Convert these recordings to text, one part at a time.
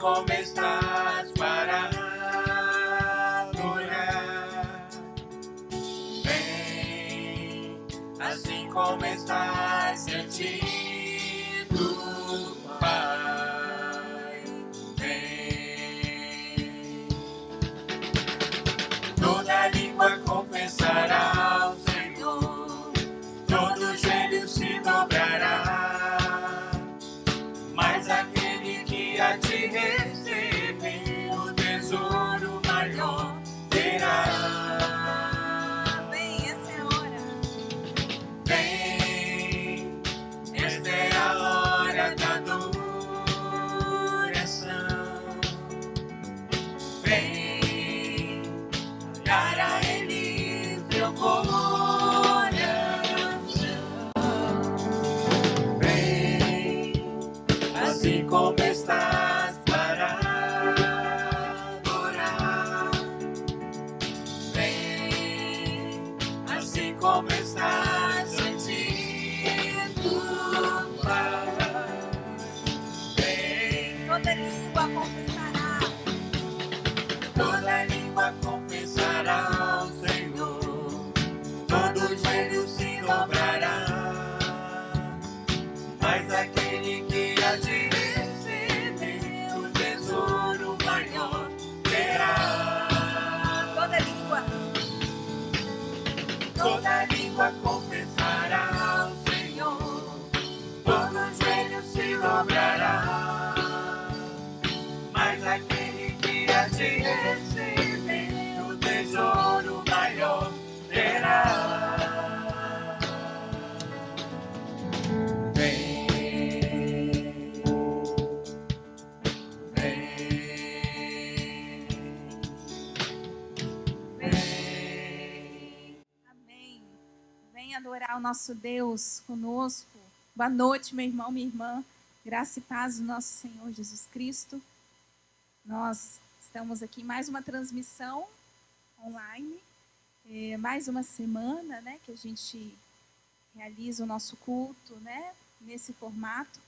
como estás para adorar. Vem, assim como estás diante do Pai. Vem, toda língua confessará ao Senhor, todo joelho se dobrará, mas aquele que a te receber o tesouro maior terá. Vem, essa é a hora. Vem, esta é a hora da adoração. Vem, dar a Ele teu coração. Vem, assim como estás para adorar. Vem, assim como estás diante do Pai. Vem, Toda língua confessará. toda língua confessará ao Senhor, todo joelho se dobrará, mas aquele que há de receber o tesouro maior terá. Toda língua confessará ao Senhor, todo joelho se dobrará, mas aquele que há de receber o tesouro maior terá. Vem, vem, vem. Amém. Vem adorar o nosso Deus conosco. Boa noite, meu irmão, minha irmã. Graça e paz do nosso Senhor Jesus Cristo. Nós estamos aqui em mais uma transmissão online. Mais uma semana, né, que a gente realiza o nosso culto, né, nesse formato.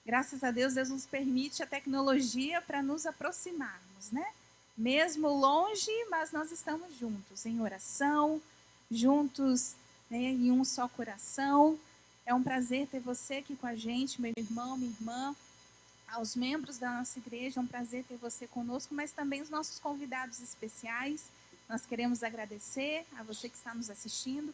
Graças a Deus, Deus nos permite a tecnologia para nos aproximarmos, né? Mesmo longe, mas nós estamos juntos em oração, juntos, né, em um só coração. É um prazer ter você aqui com a gente, meu irmão, minha irmã, aos membros da nossa igreja. É um prazer ter você conosco, mas também os nossos convidados especiais. Nós queremos agradecer a você que está nos assistindo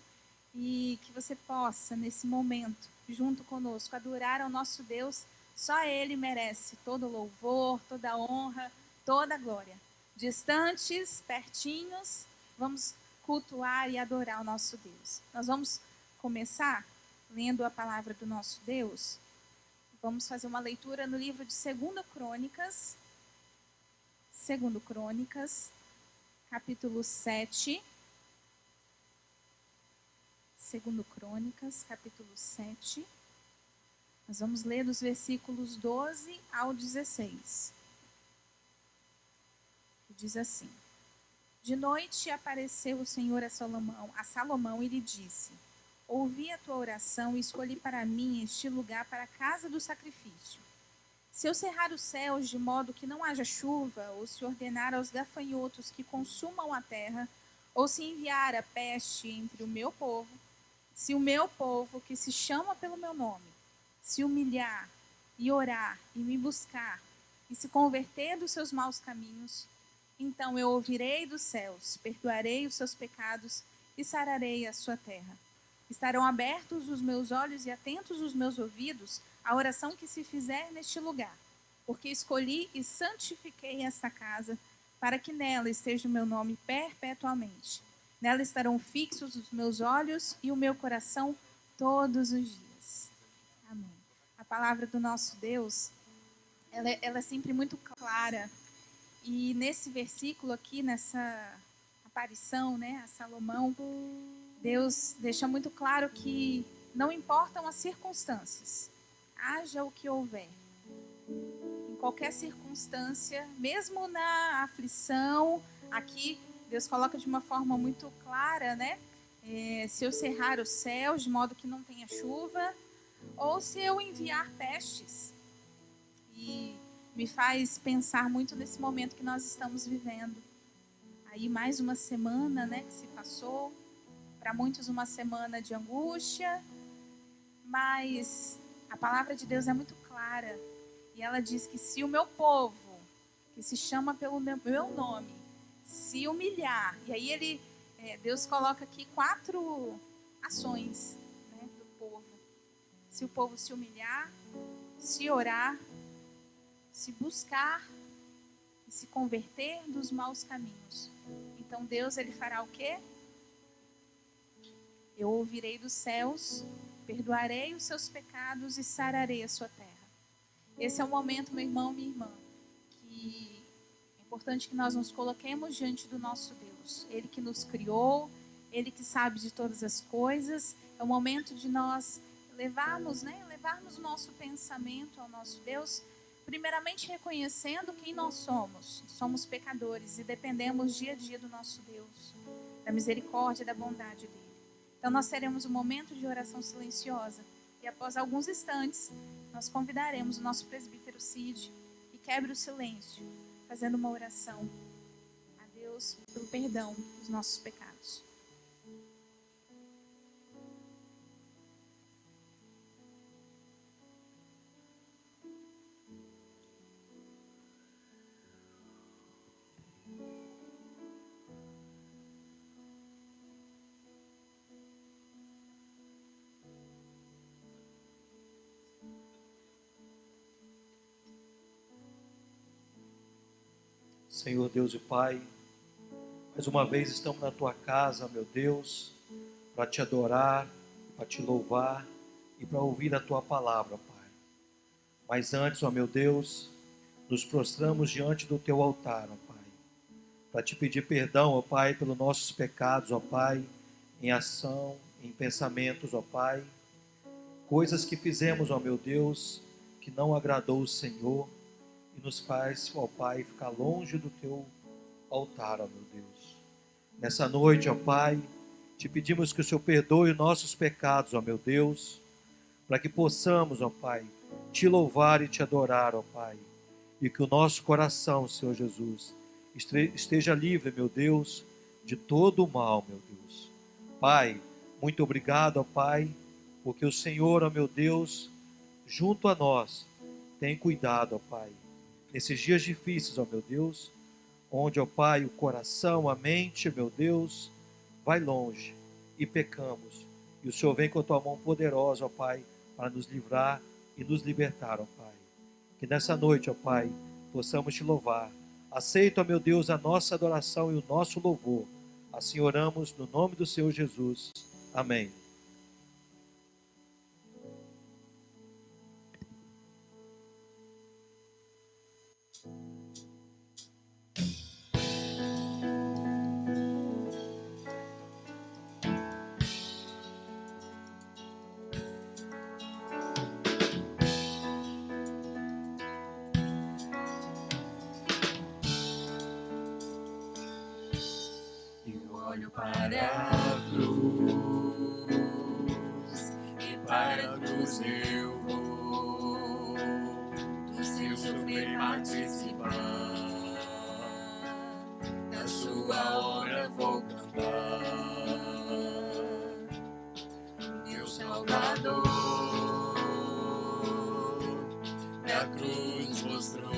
e que você possa, nesse momento, junto conosco, adorar ao nosso Deus. Só Ele merece todo louvor, toda honra, toda glória. Distantes, pertinhos, vamos cultuar e adorar o nosso Deus. Nós vamos começar lendo a palavra do nosso Deus. Vamos fazer uma leitura no livro de 2 Crônicas. 2 Crônicas, capítulo 7. 2 Crônicas, capítulo 7. Nós vamos ler dos versículos 12 ao 16. Diz assim: De noite apareceu o Senhor a Salomão e lhe disse: Ouvi a tua oração e escolhi para mim este lugar para a casa do sacrifício. Se eu cerrar os céus de modo que não haja chuva, ou se ordenar aos gafanhotos que consumam a terra, ou se enviar a peste entre o meu povo, se o meu povo, que se chama pelo meu nome, se humilhar e orar e me buscar, e se converter dos seus maus caminhos, então eu ouvirei dos céus, perdoarei os seus pecados e sararei a sua terra. Estarão abertos os meus olhos e atentos os meus ouvidos à oração que se fizer neste lugar, porque escolhi e santifiquei esta casa, para que nela esteja o meu nome perpetuamente. Nela estarão fixos os meus olhos e o meu coração todos os dias. Amém. A palavra do nosso Deus, ela é sempre muito clara. E nesse versículo aqui, nessa aparição, né, a Salomão, Deus deixa muito claro que não importam as circunstâncias, haja o que houver. Em qualquer circunstância, mesmo na aflição, aqui Deus coloca de uma forma muito clara, né? Se eu cerrar os céus de modo que não tenha chuva, ou se eu enviar pestes. E me faz pensar muito nesse momento que nós estamos vivendo. Aí mais uma semana, né, que se passou, para muitos uma semana de angústia, mas a palavra de Deus é muito clara e ela diz que se o meu povo, que se chama pelo meu nome, se humilhar, e aí Deus coloca aqui 4 ações, né, do povo. Se o povo se humilhar, se orar, se buscar e se converter dos maus caminhos. Então Deus, ele fará o quê? Eu ouvirei dos céus, perdoarei os seus pecados e sararei a sua terra. Esse é o momento, meu irmão, minha irmã, que é importante que nós nos coloquemos diante do nosso Deus. Ele que nos criou, Ele que sabe de todas as coisas. É o momento de nós levarmos o nosso pensamento ao nosso Deus, primeiramente reconhecendo quem nós somos. Somos pecadores e dependemos dia a dia do nosso Deus, da misericórdia e da bondade dele. Então nós teremos um momento de oração silenciosa e após alguns instantes nós convidaremos o nosso presbítero Cid que quebre o silêncio, fazendo uma oração a Deus pelo perdão dos nossos pecados. Senhor Deus e Pai, mais uma vez estamos na Tua casa, meu Deus, para Te adorar, para Te louvar e para ouvir a Tua palavra, Pai. Mas antes, ó meu Deus, nos prostramos diante do Teu altar, ó Pai, para Te pedir perdão, ó Pai, pelos nossos pecados, ó Pai, em ação, em pensamentos, ó Pai, coisas que fizemos, ó meu Deus, que não agradou o Senhor, e nos faz, ó Pai, ficar longe do Teu altar, ó meu Deus. Nessa noite, ó Pai, Te pedimos que o Senhor perdoe os nossos pecados, ó meu Deus, para que possamos, ó Pai, Te louvar e Te adorar, ó Pai, e que o nosso coração, Senhor Jesus, esteja livre, meu Deus, de todo o mal, meu Deus. Pai, muito obrigado, ó Pai, porque o Senhor, ó meu Deus, junto a nós, tem cuidado, ó Pai, nesses dias difíceis, ó meu Deus, onde, ó Pai, o coração, a mente, meu Deus, vai longe e pecamos. E o Senhor vem com a Tua mão poderosa, ó Pai, para nos livrar e nos libertar, ó Pai. Que nessa noite, ó Pai, possamos Te louvar. Aceita, ó meu Deus, a nossa adoração e o nosso louvor. Assim oramos no nome do Senhor Jesus. Amém. Olho para a cruz e para a cruz eu vou do seu sofrer participar, da sua obra vou cantar. Meu Salvador da cruz mostrou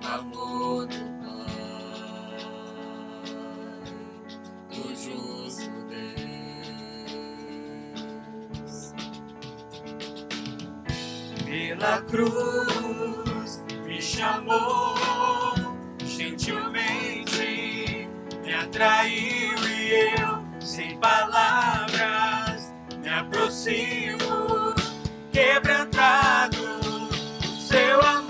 o amor do justo Deus. Pela cruz me chamou gentilmente, me atraiu e eu, sem palavras, me aproximo, quebrantado do seu amor.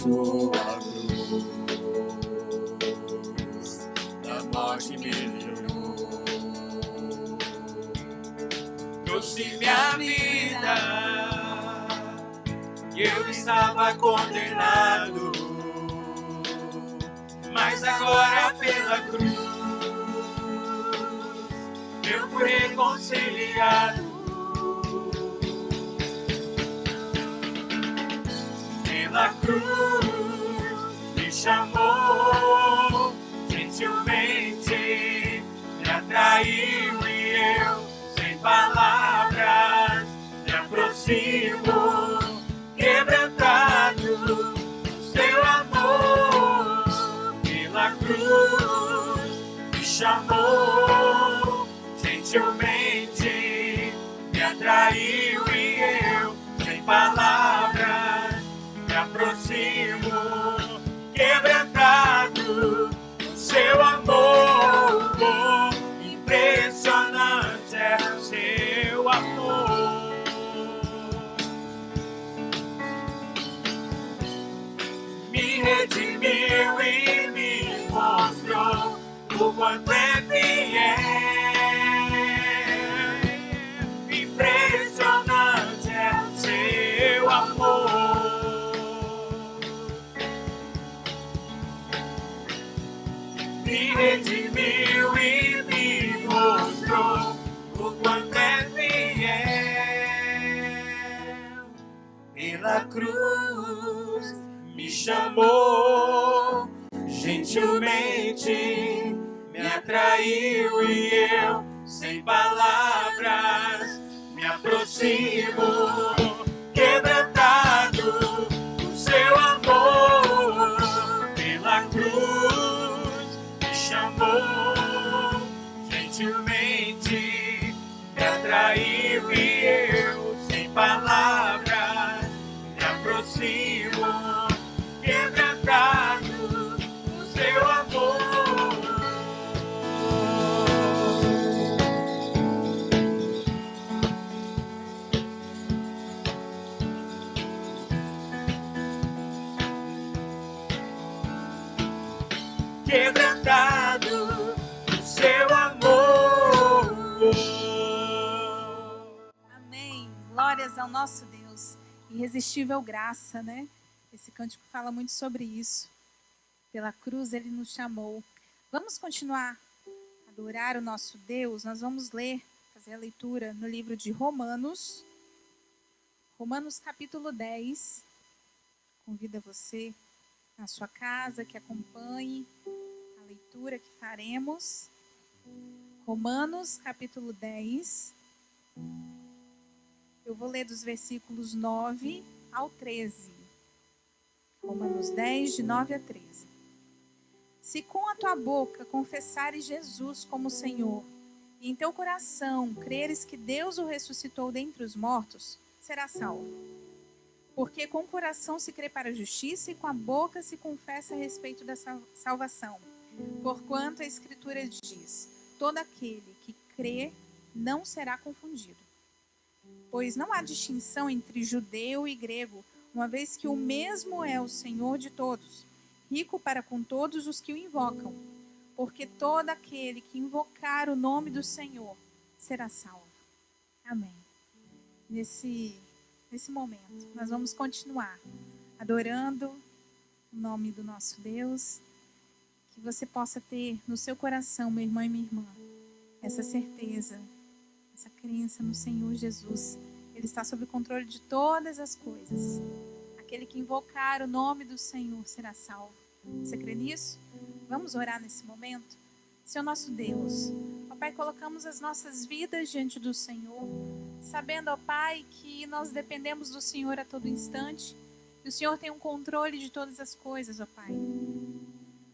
Sua cruz trouxe minha vida. Eu estava condenado, mas agora pela cruz eu fui reconciliado. Pela cruz me chamou, gentilmente me atraiu e eu, sem palavras, me aproximo, quebrantado do seu amor. Pela cruz me chamou, gentilmente me atraiu e eu, sem palavras, me aproximo, quebrantado do seu amor. Impressionante é o seu amor. Me redimiu e me mostrou o quanto é fiel. Impressionante é o seu amor. Me redimiu e me mostrou o quanto é fiel. Pela cruz me chamou, gentilmente me atraiu e eu, sem palavras, me aproximo, quebrantado do seu amor. Pela cruz me chamou, gentilmente me atraiu e eu, sem palavras, me aproximo, quebrantado do seu amor. Quebrantado do seu amor. Amém. Glórias ao nosso Deus. Irresistível graça, né? Esse cântico fala muito sobre isso. Pela cruz ele nos chamou. Vamos continuar a adorar o nosso Deus. Nós vamos ler, fazer a leitura no livro de Romanos. Romanos capítulo 10. Convido você na sua casa que acompanhe a leitura que faremos. Romanos capítulo 10. Eu vou ler dos versículos 9 ao 13. Romanos 10, de 9 a 13. Se com a tua boca confessares Jesus como Senhor, e em teu coração creres que Deus o ressuscitou dentre os mortos, serás salvo. Porque com o coração se crê para a justiça e com a boca se confessa a respeito da salvação. Porquanto a Escritura diz, todo aquele que crê não será confundido. Pois não há distinção entre judeu e grego, uma vez que o mesmo é o Senhor de todos, rico para com todos os que o invocam. Porque todo aquele que invocar o nome do Senhor será salvo. Amém. Nesse momento, nós vamos continuar adorando o nome do nosso Deus. Que você possa ter no seu coração, meu irmão e minha irmã, essa certeza, essa crença no Senhor Jesus. Ele está sob o controle de todas as coisas. Aquele que invocar o nome do Senhor será salvo. Você crê nisso? Vamos orar nesse momento? Senhor nosso Deus, ó Pai, colocamos as nossas vidas diante do Senhor, sabendo, ó Pai, que nós dependemos do Senhor a todo instante, e o Senhor tem um controle de todas as coisas, ó Pai.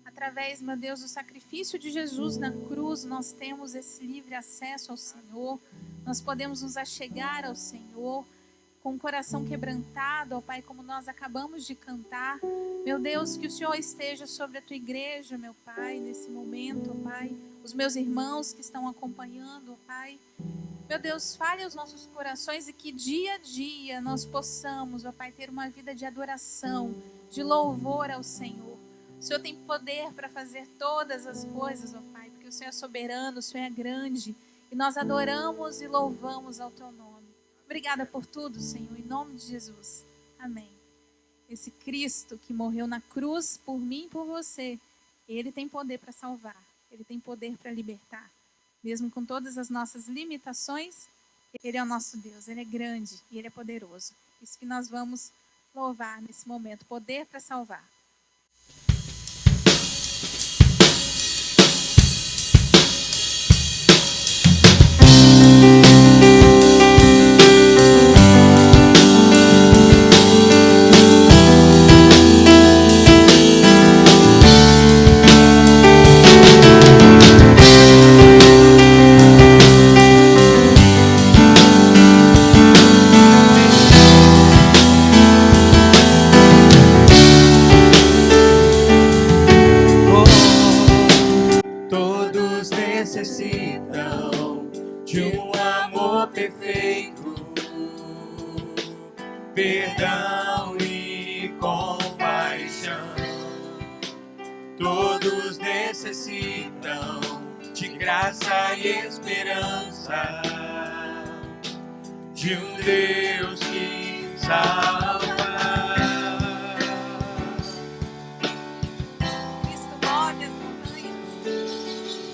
Através, meu Deus, do sacrifício de Jesus na cruz, nós temos esse livre acesso ao Senhor, nós podemos nos achegar ao Senhor, com o coração quebrantado, ó Pai, como nós acabamos de cantar. Meu Deus, que o Senhor esteja sobre a Tua igreja, meu Pai, nesse momento, ó Pai. Os meus irmãos que estão acompanhando, ó Pai. Meu Deus, fale aos nossos corações e que dia a dia nós possamos, ó Pai, ter uma vida de adoração, de louvor ao Senhor. O Senhor tem poder para fazer todas as coisas, ó Pai, porque o Senhor é soberano, o Senhor é grande. E nós adoramos e louvamos ao teu nome. Obrigada por tudo, Senhor, em nome de Jesus. Amém. Esse Cristo que morreu na cruz por mim e por você, ele tem poder para salvar, ele tem poder para libertar. Mesmo com todas as nossas limitações, ele é o nosso Deus, ele é grande e ele é poderoso. Isso que nós vamos louvar nesse momento, poder para salvar. Todos necessitam de um amor perfeito, perdão e compaixão. Todos necessitam de graça e esperança, de um Deus que salva.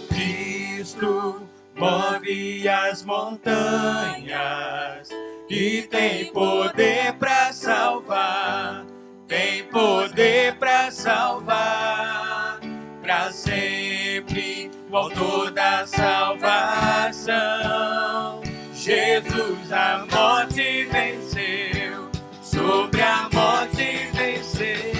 Cristo move as montanhas e tem poder para salvar, tem poder para salvar, para sempre o autor da salvação. Jesus a morte venceu, sobre a morte venceu.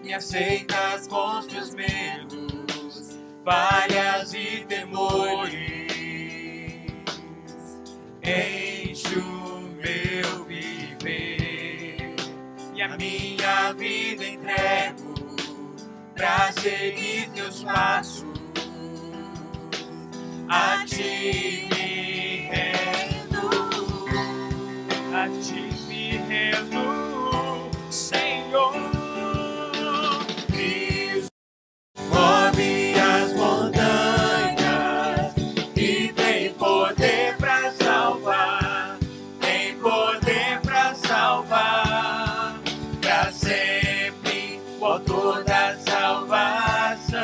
Me aceitas com os teus medos, falhas e temores. Enche o meu viver e a minha vida entrego pra seguir teus passos. A ti me rendo, a ti me rendo, Senhor. Move as montanhas e tem poder para salvar, tem poder para salvar, para sempre o autor da salvação.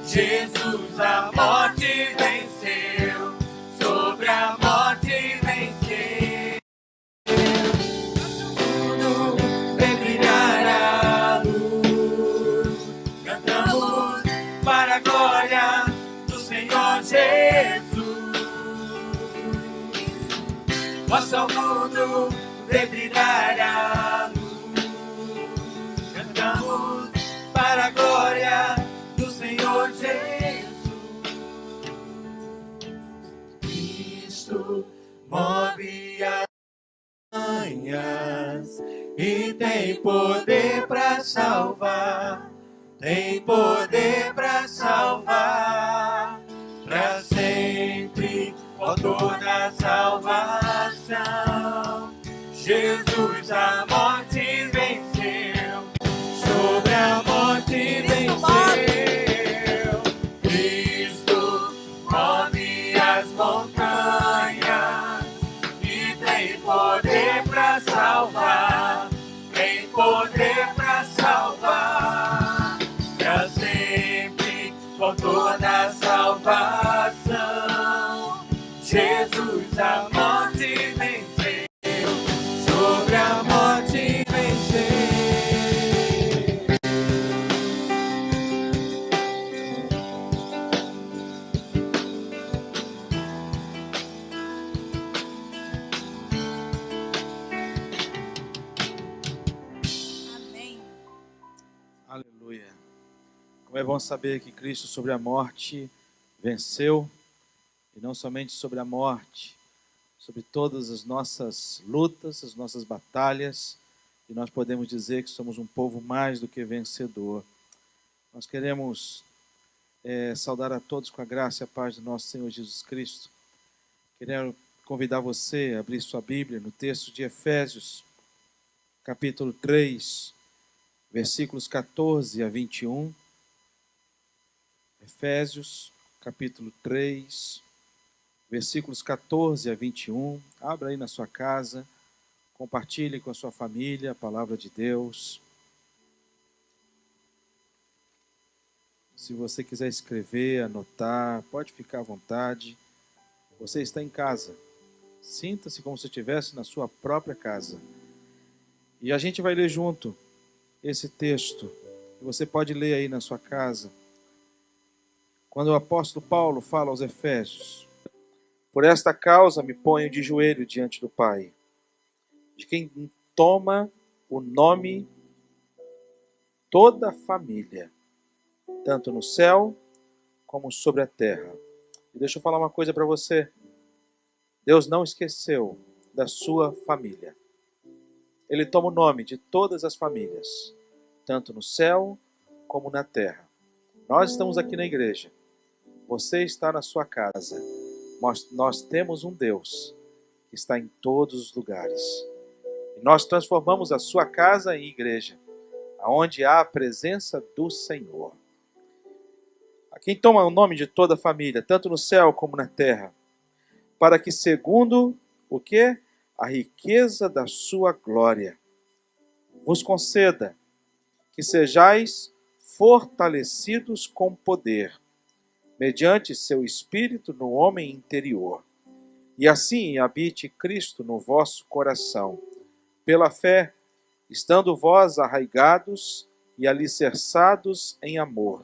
Jesus a morte venceu, sobre a morte venceu. Tudo vem brilhar a luz, cantamos para a glória do Senhor Jesus. Mostra ao mundo vem brilhar a luz, cantamos para a glória do Senhor Jesus. Cristo move as montanhas e tem poder para salvar, tem poder para salvar, para sempre o autor da salvação. Jesus a morte venceu, sobre a morte venceu. Cristo move as montanhas e tem poder para salvar, tem poder para salvar, para sempre o autor da salvação. Jesus a morte venceu, sobre a morte venceu. Amém. Aleluia. Como é bom saber que Cristo sobre a morte venceu, e não somente sobre a morte, sobre todas as nossas lutas, as nossas batalhas, e nós podemos dizer que somos um povo mais do que vencedor. Nós queremos saudar a todos com a graça e a paz do nosso Senhor Jesus Cristo. Queria convidar você a abrir sua Bíblia no texto de Efésios, capítulo 3, versículos 14 a 21. Efésios, capítulo 3, versículos 14 a 21. Abra aí na sua casa, compartilhe com a sua família a palavra de Deus. Se você quiser escrever, anotar, pode ficar à vontade. Você está em casa. Sinta-se como se estivesse na sua própria casa. E a gente vai ler junto esse texto. Você pode ler aí na sua casa. Quando o apóstolo Paulo fala aos Efésios: por esta causa me ponho de joelho diante do Pai, de quem toma o nome toda a família, tanto no céu como sobre a terra. E deixa eu falar uma coisa para você. Deus não esqueceu da sua família. Ele toma o nome de todas as famílias, tanto no céu como na terra. Nós estamos aqui na igreja. Você está na sua casa. Nós temos um Deus que está em todos os lugares. E nós transformamos a sua casa em igreja, onde há a presença do Senhor. A quem toma o nome de toda a família, tanto no céu como na terra, para que segundo o quê? A riqueza da sua glória vos conceda que sejais fortalecidos com poder, mediante seu Espírito no homem interior, e assim habite Cristo no vosso coração, pela fé, estando vós arraigados e alicerçados em amor,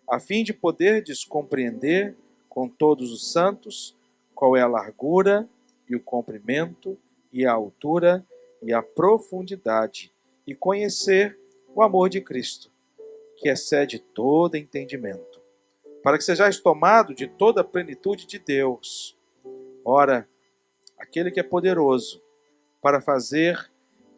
a fim de poderdes compreender com todos os santos qual é a largura e o comprimento e a altura e a profundidade, e conhecer o amor de Cristo, que excede todo entendimento, para que sejais tomado de toda a plenitude de Deus. Ora, aquele que é poderoso para fazer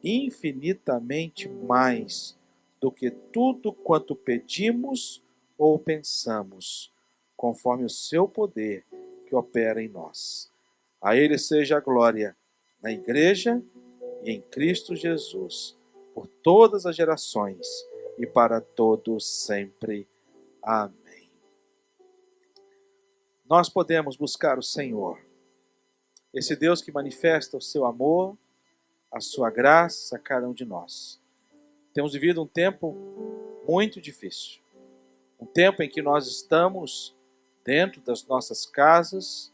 infinitamente mais do que tudo quanto pedimos ou pensamos, conforme o seu poder que opera em nós. A ele seja a glória na igreja e em Cristo Jesus, por todas as gerações e para todos sempre. Amém. Nós podemos buscar o Senhor, esse Deus que manifesta o seu amor, a sua graça a cada um de nós. Temos vivido um tempo muito difícil, um tempo em que nós estamos dentro das nossas casas,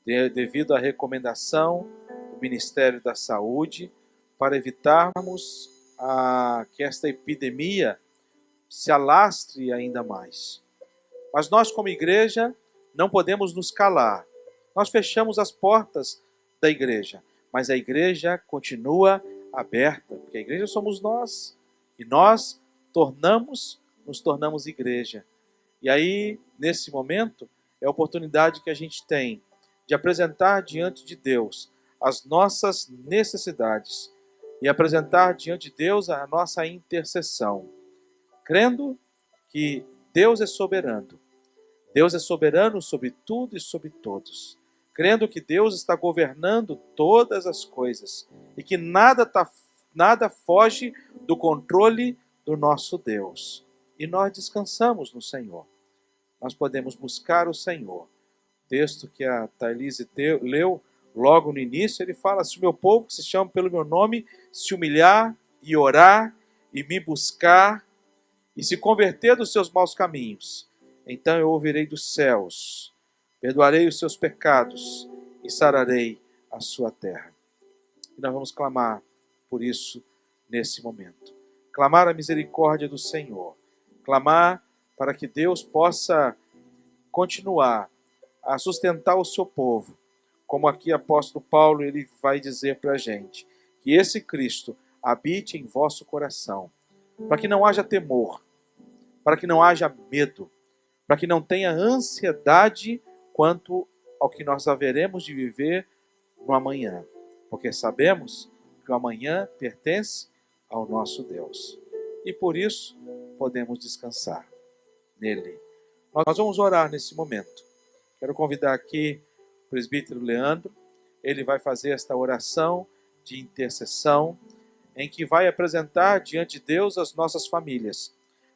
devido à recomendação do Ministério da Saúde, para evitarmos que esta epidemia se alastre ainda mais. Mas nós, como igreja, não podemos nos calar. Nós fechamos as portas da igreja, mas a igreja continua aberta, porque a igreja somos nós, e nós nos tornamos igreja. E aí, nesse momento, é a oportunidade que a gente tem de apresentar diante de Deus as nossas necessidades e apresentar diante de Deus a nossa intercessão, crendo que Deus é soberano. Deus é soberano sobre tudo e sobre todos, crendo que Deus está governando todas as coisas e que nada foge do controle do nosso Deus. E nós descansamos no Senhor. Nós podemos buscar o Senhor. O texto que a Thailise leu logo no início, ele fala: se o meu povo, que se chama pelo meu nome, se humilhar e orar e me buscar e se converter dos seus maus caminhos, então eu ouvirei dos céus, perdoarei os seus pecados e sararei a sua terra. E nós vamos clamar por isso nesse momento. Clamar a misericórdia do Senhor. Clamar para que Deus possa continuar a sustentar o seu povo. Como aqui o apóstolo Paulo ele vai dizer para a gente, que esse Cristo habite em vosso coração, para que não haja temor, para que não haja medo, para que não tenha ansiedade quanto ao que nós haveremos de viver no amanhã, porque sabemos que o amanhã pertence ao nosso Deus. E por isso podemos descansar nele. Nós vamos orar nesse momento. Quero convidar aqui o presbítero Leandro. Ele vai fazer esta oração de intercessão, em que vai apresentar diante de Deus as nossas famílias.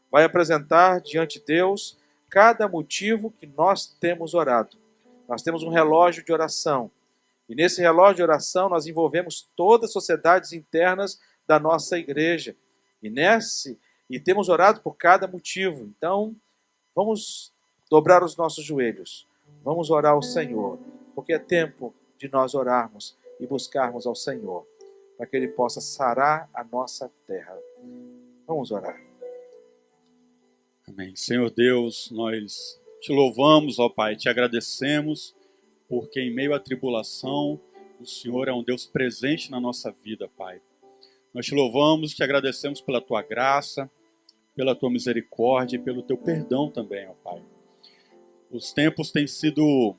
Vai apresentar diante de Deus cada motivo que nós temos orado. Nós temos um relógio de oração. E nesse relógio de oração nós envolvemos todas as sociedades internas da nossa igreja. E temos orado por cada motivo. Então, vamos dobrar os nossos joelhos. Vamos orar ao Senhor, porque é tempo de nós orarmos e buscarmos ao Senhor, para que Ele possa sarar a nossa terra. Vamos orar. Amém. Senhor Deus, nós te louvamos, ó Pai, te agradecemos, porque em meio à tribulação, o Senhor é um Deus presente na nossa vida, Pai. Nós te louvamos e te agradecemos pela tua graça, pela tua misericórdia e pelo teu perdão também, ó Pai. Os tempos têm sido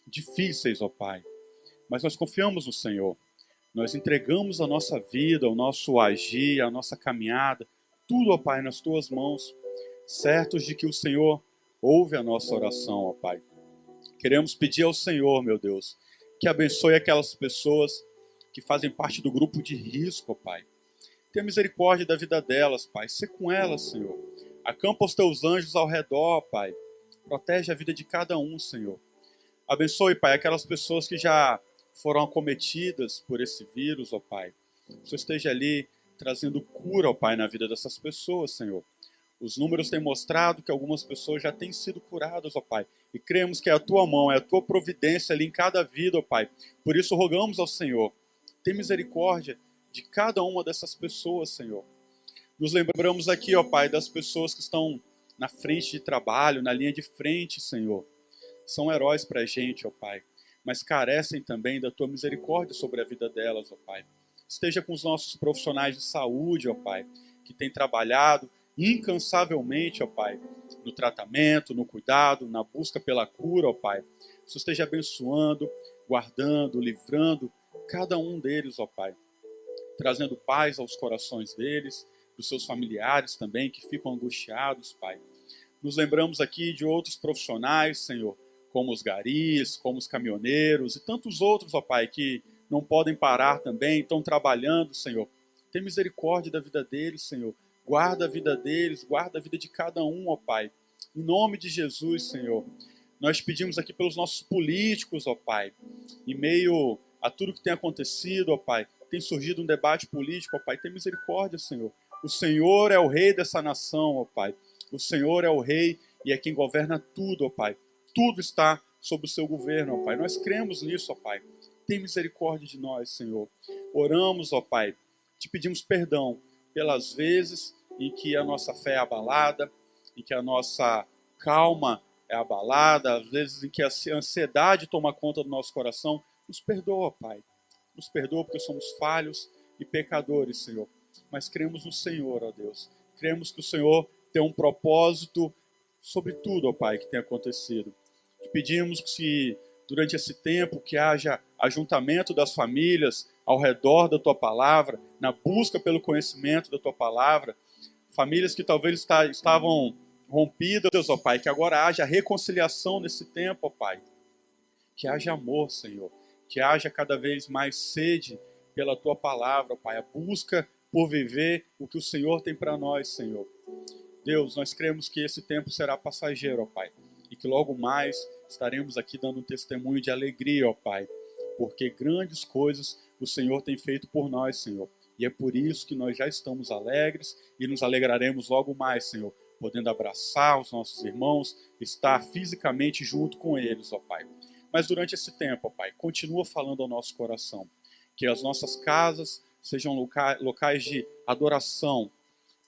difíceis, ó Pai, mas nós confiamos no Senhor. Nós entregamos a nossa vida, o nosso agir, a nossa caminhada, tudo, ó Pai, nas tuas mãos, certos de que o Senhor ouve a nossa oração, ó Pai. Queremos pedir ao Senhor, meu Deus, que abençoe aquelas pessoas que fazem parte do grupo de risco, ó Pai. Tenha misericórdia da vida delas, Pai. Sê com elas, Senhor. Acampa os teus anjos ao redor, Pai. Protege a vida de cada um, Senhor. Abençoe, Pai, aquelas pessoas que já foram acometidas por esse vírus, ó Pai. O Senhor esteja ali trazendo cura, ó Pai, na vida dessas pessoas, Senhor. Os números têm mostrado que algumas pessoas já têm sido curadas, ó Pai. E cremos que é a tua mão, é a tua providência ali em cada vida, ó Pai. Por isso rogamos ao Senhor. Tem misericórdia de cada uma dessas pessoas, Senhor. Nos lembramos aqui, ó Pai, das pessoas que estão na frente de trabalho, na linha de frente, Senhor. São heróis para a gente, ó Pai. Mas carecem também da tua misericórdia sobre a vida delas, ó Pai. Esteja com os nossos profissionais de saúde, ó Pai, que têm trabalhado incansavelmente, ó Pai, no tratamento, no cuidado, na busca pela cura, ó Pai. Que o Senhor esteja abençoando, guardando, livrando cada um deles, ó Pai. Trazendo paz aos corações deles, dos seus familiares também, que ficam angustiados, Pai. Nos lembramos aqui de outros profissionais, Senhor, como os garis, como os caminhoneiros e tantos outros, ó Pai, que não podem parar também, estão trabalhando, Senhor. Tem misericórdia da vida deles, Senhor. Guarda a vida deles, guarda a vida de cada um, ó Pai. Em nome de Jesus, Senhor. Nós pedimos aqui pelos nossos políticos, ó Pai. Em meio a tudo que tem acontecido, ó Pai, tem surgido um debate político, ó Pai. Tem misericórdia, Senhor. O Senhor é o rei dessa nação, ó Pai. O Senhor é o rei e é quem governa tudo, ó Pai. Tudo está sob o seu governo, ó Pai. Nós cremos nisso, ó Pai. Tem misericórdia de nós, Senhor. Oramos, ó Pai. Te pedimos perdão pelas vezes em que a nossa fé é abalada, em que a nossa calma é abalada, às vezes em que a ansiedade toma conta do nosso coração. Nos perdoa, Pai. Nos perdoa porque somos falhos e pecadores, Senhor. Mas cremos no Senhor, ó Deus. Cremos que o Senhor tem um propósito sobre tudo, ó Pai, que tem acontecido. Te pedimos que durante esse tempo que haja ajuntamento das famílias ao redor da Tua Palavra, na busca pelo conhecimento da Tua Palavra, famílias que talvez estavam rompidas, ó Pai, que agora haja reconciliação nesse tempo, ó Pai. Que haja amor, Senhor. Que haja cada vez mais sede pela Tua Palavra, ó Pai. A busca por viver o que o Senhor tem para nós, Senhor. Deus, nós cremos que esse tempo será passageiro, ó Pai. E que logo mais estaremos aqui dando um testemunho de alegria, ó Pai. Porque grandes coisas o Senhor tem feito por nós, Senhor. E é por isso que nós já estamos alegres e nos alegraremos logo mais, Senhor. Podendo abraçar os nossos irmãos, estar fisicamente junto com eles, ó Pai. Mas durante esse tempo, ó Pai, continua falando ao nosso coração. Que as nossas casas sejam locais de adoração,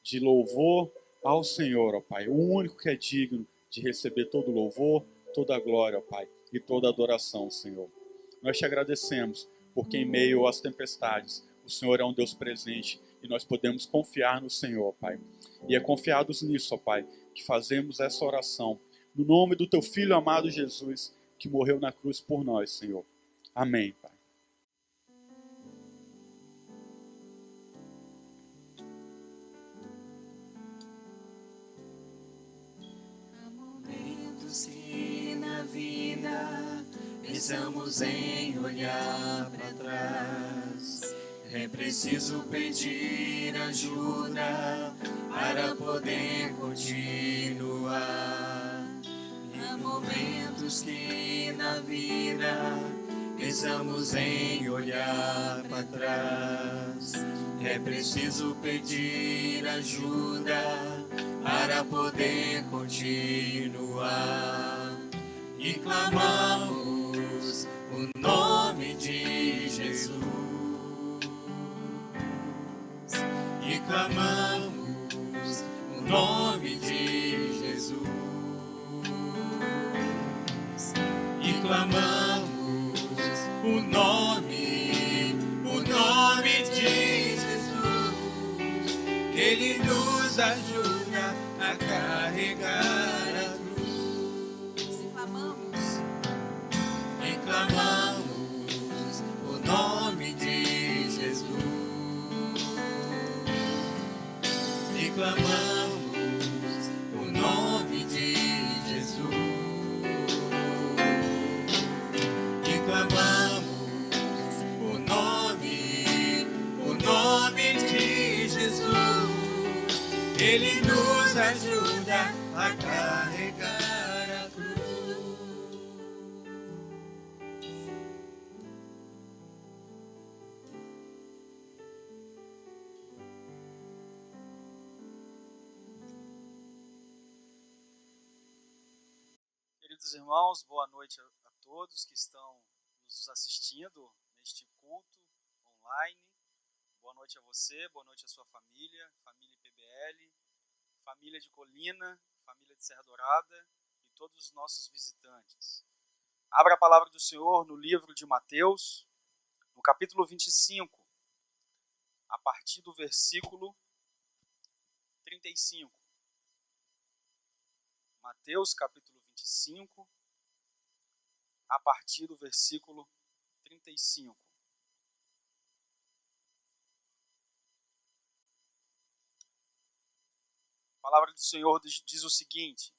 de louvor ao Senhor, ó Pai. O único que é digno de receber todo o louvor, toda a glória, ó Pai, e toda a adoração, Senhor. Nós te agradecemos, porque em meio às tempestades, o Senhor é um Deus presente e nós podemos confiar no Senhor, ó Pai. E é confiados nisso, ó Pai, que fazemos essa oração. No nome do Teu Filho amado Jesus, que morreu na cruz por nós, Senhor. Amém, Pai. Há momentos vida, pensamos em olhar para trás. É preciso pedir ajuda para poder continuar. Há momentos que na vida pensamos em olhar para trás. É preciso pedir ajuda para poder continuar. E clamamos o nome de Jesus. E clamamos o nome de Jesus. E clamamos o nome de Jesus. Ele nos ajuda a carregar a cruz. Se clamamos, E clamamos o nome de Jesus. E clamamos o nome de Jesus. E clamamos o nome de Jesus. Ele nos ajuda a carregar a cruz. Queridos irmãos, boa noite a todos que estão nos assistindo neste culto online. Boa noite a você, boa noite à sua família, família PBL, família de Colina, família de Serra Dourada e todos os nossos visitantes. Abra a palavra do Senhor no livro de Mateus, no capítulo 25, a partir do versículo 35. Mateus, capítulo 25, a partir do versículo 35. A palavra do Senhor diz o seguinte: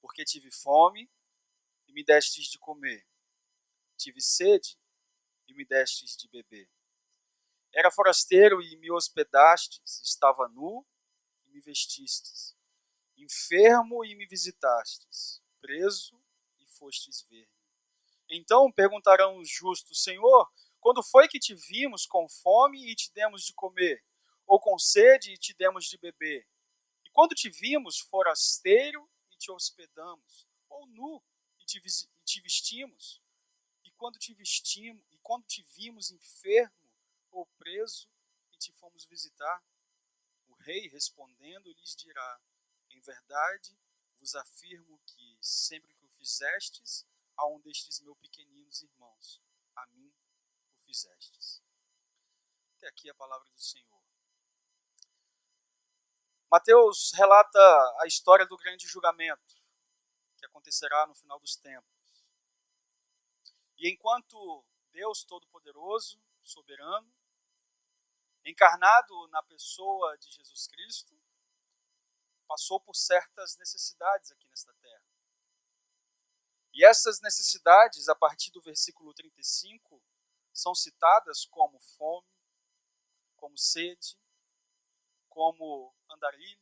porque tive fome e me destes de comer, tive sede e me destes de beber. Era forasteiro e me hospedastes, estava nu e me vestistes, enfermo e me visitastes, preso e fostes ver-me. Então perguntarão os justos: Senhor, quando foi que te vimos com fome e te demos de comer, ou com sede e te demos de beber? E quando te vimos forasteiro e te hospedamos, ou nu e te vestimos? E quando te vimos enfermo ou preso e te fomos visitar? O rei respondendo lhes dirá: em verdade vos afirmo que sempre que o fizestes a um destes meus pequeninos irmãos, a mim o fizestes. Até aqui a palavra do Senhor. Mateus relata a história do grande julgamento que acontecerá no final dos tempos. E enquanto Deus Todo-Poderoso, soberano, encarnado na pessoa de Jesus Cristo, passou por certas necessidades aqui nesta terra. E essas necessidades, a partir do versículo 35, são citadas como fome, como sede, como andarilho,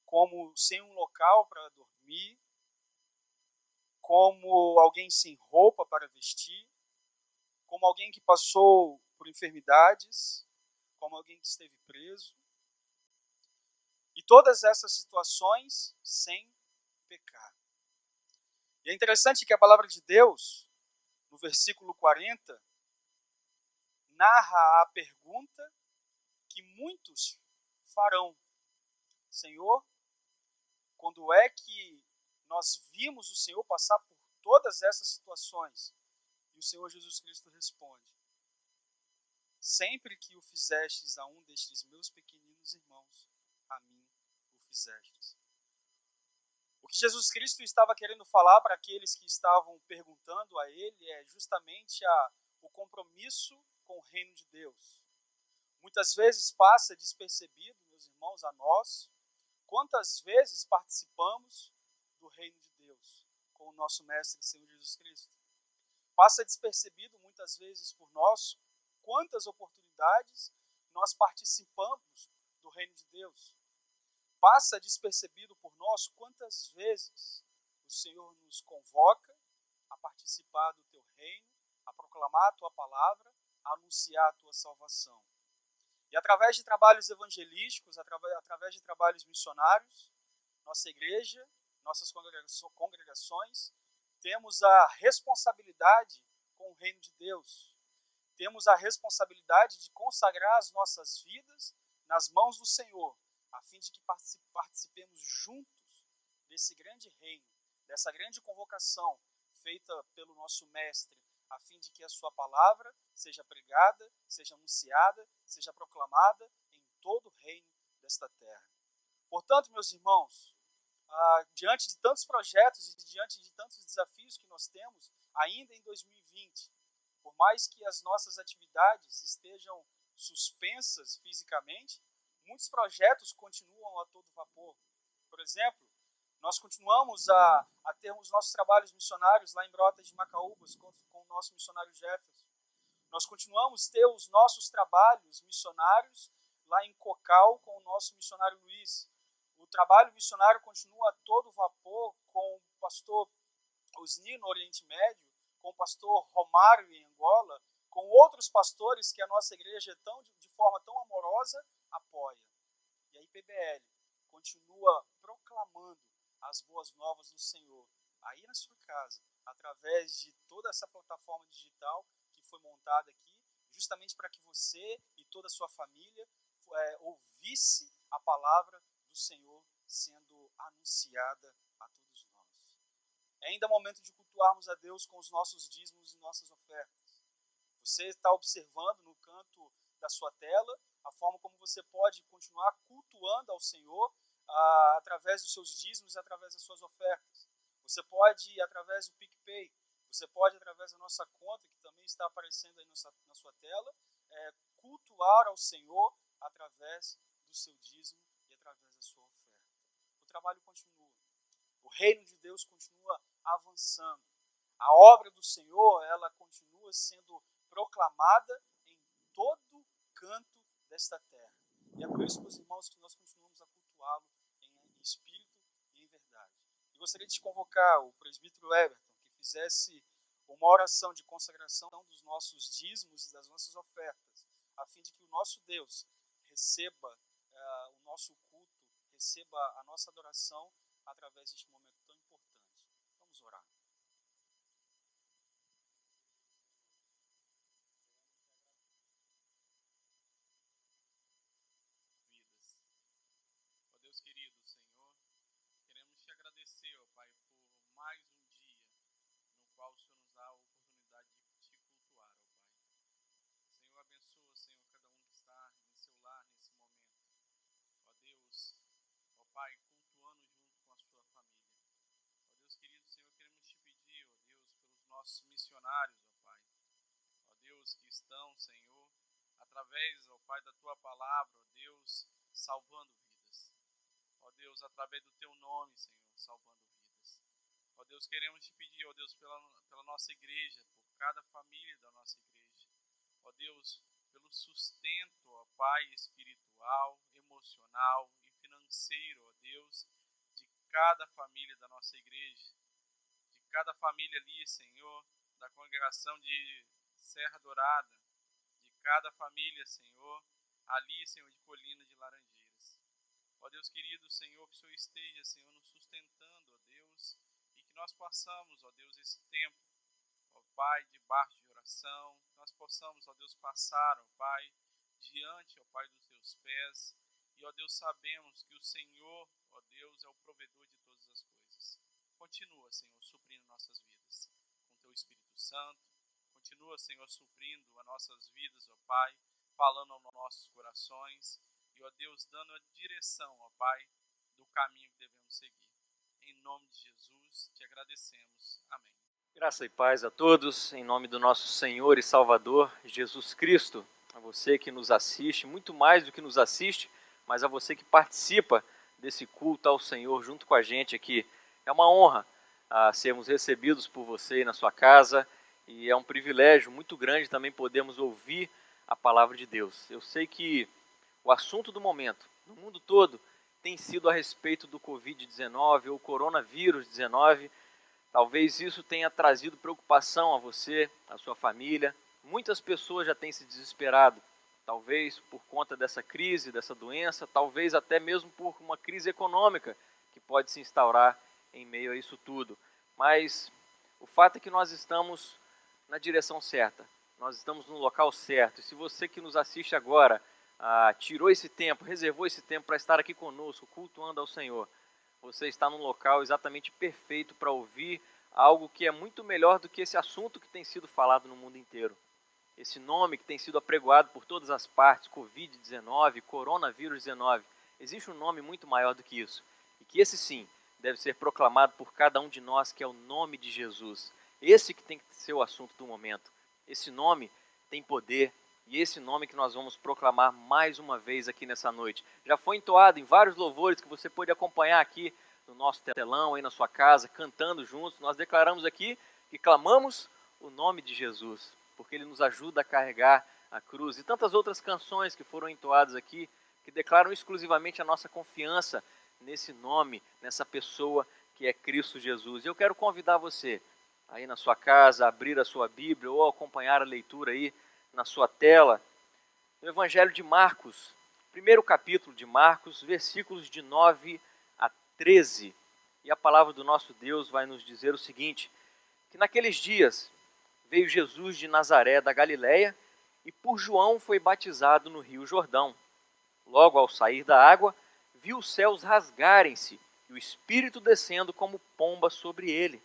como sem um local para dormir, como alguém sem roupa para vestir, como alguém que passou por enfermidades, como alguém que esteve preso. E todas essas situações sem pecar. E é interessante que a palavra de Deus, no versículo 40, narra a pergunta que muitos farão: Senhor, quando é que nós vimos o Senhor passar por todas essas situações? E o Senhor Jesus Cristo responde: sempre que o fizestes a um destes meus pequeninos irmãos, a mim o fizestes. O que Jesus Cristo estava querendo falar para aqueles que estavam perguntando a ele é justamente o compromisso com o reino de Deus. Muitas vezes passa despercebido, meus irmãos, a nós, quantas vezes participamos do reino de Deus com o nosso Mestre e Senhor Jesus Cristo. Passa despercebido muitas vezes por nós quantas oportunidades nós participamos do reino de Deus. Passa despercebido por nós quantas vezes o Senhor nos convoca a participar do teu reino, a proclamar a tua palavra, a anunciar a tua salvação. E através de trabalhos evangelísticos, através de trabalhos missionários, nossa igreja, nossas congregações, temos a responsabilidade com o reino de Deus. Temos a responsabilidade de consagrar as nossas vidas nas mãos do Senhor, a fim de que participemos juntos desse grande reino, dessa grande convocação feita pelo nosso Mestre, a fim de que a sua palavra seja pregada, seja anunciada, seja proclamada em todo o reino desta terra. Portanto, meus irmãos, diante de tantos projetos e diante de tantos desafios que nós temos ainda em 2020, por mais que as nossas atividades estejam suspensas fisicamente, muitos projetos continuam a todo vapor. Por exemplo, nós continuamos a termos nossos trabalhos missionários lá em Brotas de Macaúbas com o nosso missionário Jefferson. Nós continuamos a ter os nossos trabalhos missionários lá em Cocal com o nosso missionário Luiz. O trabalho missionário continua a todo vapor com o pastor Osni no Oriente Médio, com o pastor Romário em Angola, com outros pastores que a nossa igreja de forma tão amorosa apoia. E a IPBL continua proclamando as boas novas do Senhor aí na sua casa, através de toda essa plataforma digital que foi montada aqui, justamente para que você e toda a sua família ouvisse a palavra do Senhor sendo anunciada a todos nós. É ainda momento de cultuarmos a Deus com os nossos dízimos e nossas ofertas. Você está observando no canto da sua tela a forma como você pode continuar cultuando ao Senhor através dos seus dízimos e através das suas ofertas. Você pode, através do PicPay, você pode, através da nossa conta, que também está aparecendo aí na sua tela, cultuar ao Senhor através do seu dízimo e através da sua oferta. O trabalho continua. O reino de Deus continua avançando. A obra do Senhor, ela continua sendo proclamada em todo canto desta terra. E é por isso, meus irmãos, que nós continuamos a cultuá-lo em espírito e em verdade. E gostaria de convocar o presbítero Everton, que fizesse uma oração de consagração dos nossos dízimos e das nossas ofertas, a fim de que o nosso Deus receba o nosso culto, receba a nossa adoração através deste momento tão importante. Vamos orar. Ó Deus querido, Senhor, queremos te agradecer, ó Pai, por mais um dia no qual o Senhor nos dá a oportunidade de te cultuar, ó Pai. Senhor, abençoa, Senhor, cada um que está em seu lar nesse momento. Ó Deus, ó Pai, cultuando junto com a sua família. Ó Deus querido, Senhor, queremos te pedir, ó Deus, pelos nossos missionários, ó Pai. Ó Deus, que estão, Senhor, através, ó Pai, da tua palavra, ó Deus, salvando vidas. Ó Deus, através do teu nome, Senhor, salvando vidas. Ó Deus, queremos te pedir, ó Deus, pela nossa igreja, por cada família da nossa igreja. Ó Deus, pelo sustento, ó Pai, espiritual, emocional e financeiro, ó Deus, de cada família da nossa igreja, de cada família ali, Senhor, da congregação de Serra Dourada, de cada família, Senhor, ali, Senhor, de Colina de Laranjeiras. Ó Deus querido, Senhor, que o Senhor esteja, Senhor, nos sustentando, ó Deus, e que nós possamos, ó Deus, esse tempo, ó Pai, debaixo de oração, que nós possamos, ó Deus, passar, ó Pai, diante, ó Pai, dos teus pés, e, ó Deus, sabemos que o Senhor, ó Deus, é o provedor de todas as coisas. Continua, Senhor, suprindo nossas vidas com teu Espírito Santo. Continua, Senhor, suprindo as nossas vidas, ó Pai, falando aos nossos corações. E, ó Deus, dando a direção, ó Pai, do caminho que devemos seguir. Em nome de Jesus, te agradecemos. Amém. Graça e paz a todos, em nome do nosso Senhor e Salvador, Jesus Cristo. A você que nos assiste, muito mais do que nos assiste, mas a você que participa desse culto ao Senhor junto com a gente aqui É uma honra sermos recebidos por você aí na sua casa e é um privilégio muito grande também podermos ouvir a palavra de Deus. Eu sei que o assunto do momento, no mundo todo, tem sido a respeito do Covid-19 ou coronavírus 19. Talvez isso tenha trazido preocupação a você, a sua família. Muitas pessoas já têm se desesperado, talvez por conta dessa crise, dessa doença, talvez até mesmo por uma crise econômica que pode se instaurar em meio a isso tudo. Mas o fato é que nós estamos na direção certa, nós estamos no local certo. E se você que nos assiste agora tirou esse tempo, reservou esse tempo para estar aqui conosco, cultuando ao Senhor, você está num local exatamente perfeito para ouvir algo que é muito melhor do que esse assunto que tem sido falado no mundo inteiro. Esse nome que tem sido apregoado por todas as partes, Covid-19, coronavírus 19, existe um nome muito maior do que isso. E que esse sim deve ser proclamado por cada um de nós, que é o nome de Jesus. Esse que tem que ser o assunto do momento. Esse nome tem poder e esse nome que nós vamos proclamar mais uma vez aqui nessa noite. Já foi entoado em vários louvores que você pode acompanhar aqui no nosso telão, aí na sua casa, cantando juntos. Nós declaramos aqui que clamamos o nome de Jesus, porque Ele nos ajuda a carregar a cruz. E tantas outras canções que foram entoadas aqui, que declaram exclusivamente a nossa confiança nesse nome, nessa pessoa que é Cristo Jesus. E eu quero convidar você, aí na sua casa, a abrir a sua Bíblia ou acompanhar a leitura aí na sua tela, no Evangelho de Marcos, primeiro capítulo de Marcos, versículos de 9 a 13. E a palavra do nosso Deus vai nos dizer o seguinte, que naqueles dias veio Jesus de Nazaré da Galileia e por João foi batizado no rio Jordão. Logo ao sair da água, viu os céus rasgarem-se e o Espírito descendo como pomba sobre ele.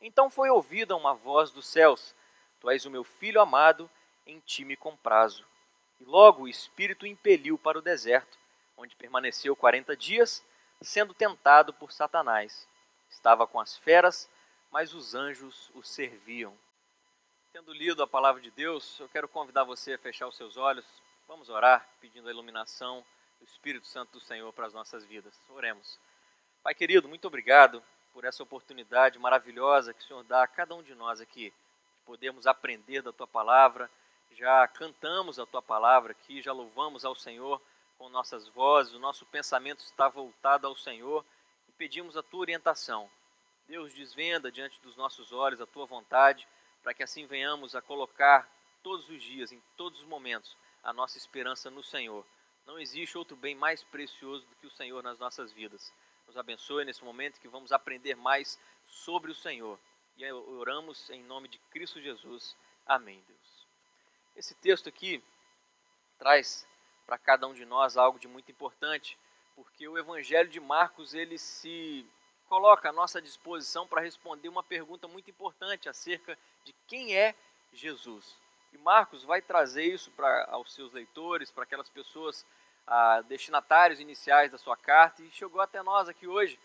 Então foi ouvida uma voz dos céus, Tu és o meu Filho amado, em ti me comprazo. E logo o Espírito o impeliu para o deserto, onde permaneceu 40 dias, sendo tentado por Satanás. Estava com as feras, mas os anjos o serviam. Tendo lido a palavra de Deus, eu quero convidar você a fechar os seus olhos. Vamos orar, pedindo a iluminação do Espírito Santo do Senhor para as nossas vidas. Oremos. Pai querido, muito obrigado por essa oportunidade maravilhosa que o Senhor dá a cada um de nós aqui, de podermos aprender da Tua palavra. Já cantamos a Tua palavra aqui, já louvamos ao Senhor com nossas vozes, o nosso pensamento está voltado ao Senhor e pedimos a Tua orientação. Deus, desvenda diante dos nossos olhos a Tua vontade, para que assim venhamos a colocar todos os dias, em todos os momentos, a nossa esperança no Senhor. Não existe outro bem mais precioso do que o Senhor nas nossas vidas. Nos abençoe nesse momento que vamos aprender mais sobre o Senhor. E oramos em nome de Cristo Jesus. Amém, Deus. Esse texto aqui traz para cada um de nós algo de muito importante, porque o Evangelho de Marcos, ele se coloca à nossa disposição para responder uma pergunta muito importante acerca de quem é Jesus. E Marcos vai trazer isso aos seus leitores, para aquelas pessoas, destinatários iniciais da sua carta, e chegou até nós aqui hoje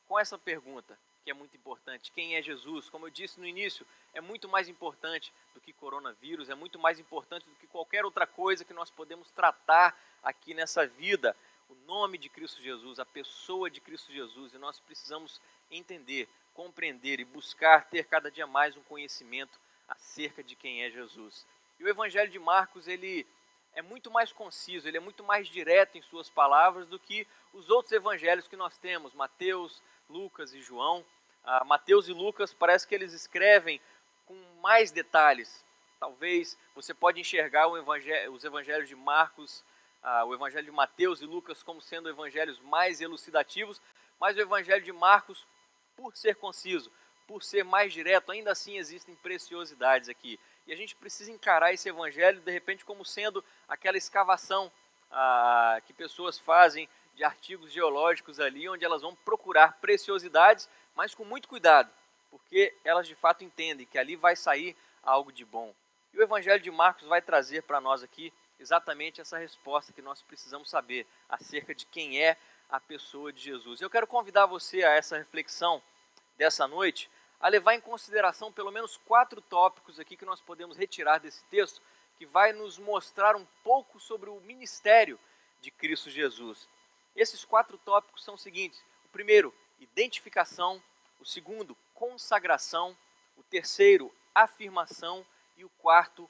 com essa pergunta, que é muito importante. Quem é Jesus? Como eu disse no início, é muito mais importante do que coronavírus, é muito mais importante do que qualquer outra coisa que nós podemos tratar aqui nessa vida. O nome de Cristo Jesus, a pessoa de Cristo Jesus, e nós precisamos entender, compreender e buscar ter cada dia mais um conhecimento acerca de quem é Jesus. E o Evangelho de Marcos, ele é muito mais conciso, ele é muito mais direto em suas palavras do que os outros evangelhos que nós temos, Mateus, Lucas e João. Mateus e Lucas parece que eles escrevem com mais detalhes. Talvez você pode enxergar os evangelhos de Marcos, o evangelho de Mateus e Lucas como sendo evangelhos mais elucidativos, mas o evangelho de Marcos, por ser conciso, por ser mais direto, ainda assim existem preciosidades aqui. E a gente precisa encarar esse evangelho, de repente, como sendo aquela escavação que pessoas fazem de artigos geológicos ali, onde elas vão procurar preciosidades, mas com muito cuidado, porque elas de fato entendem que ali vai sair algo de bom. E o Evangelho de Marcos vai trazer para nós aqui exatamente essa resposta que nós precisamos saber acerca de quem é a pessoa de Jesus. Eu quero convidar você a essa reflexão dessa noite, a levar em consideração pelo menos 4 tópicos aqui que nós podemos retirar desse texto, que vai nos mostrar um pouco sobre o ministério de Cristo Jesus. Esses 4 tópicos são os seguintes: o primeiro, identificação; O segundo, consagração. O terceiro, afirmação. E o quarto,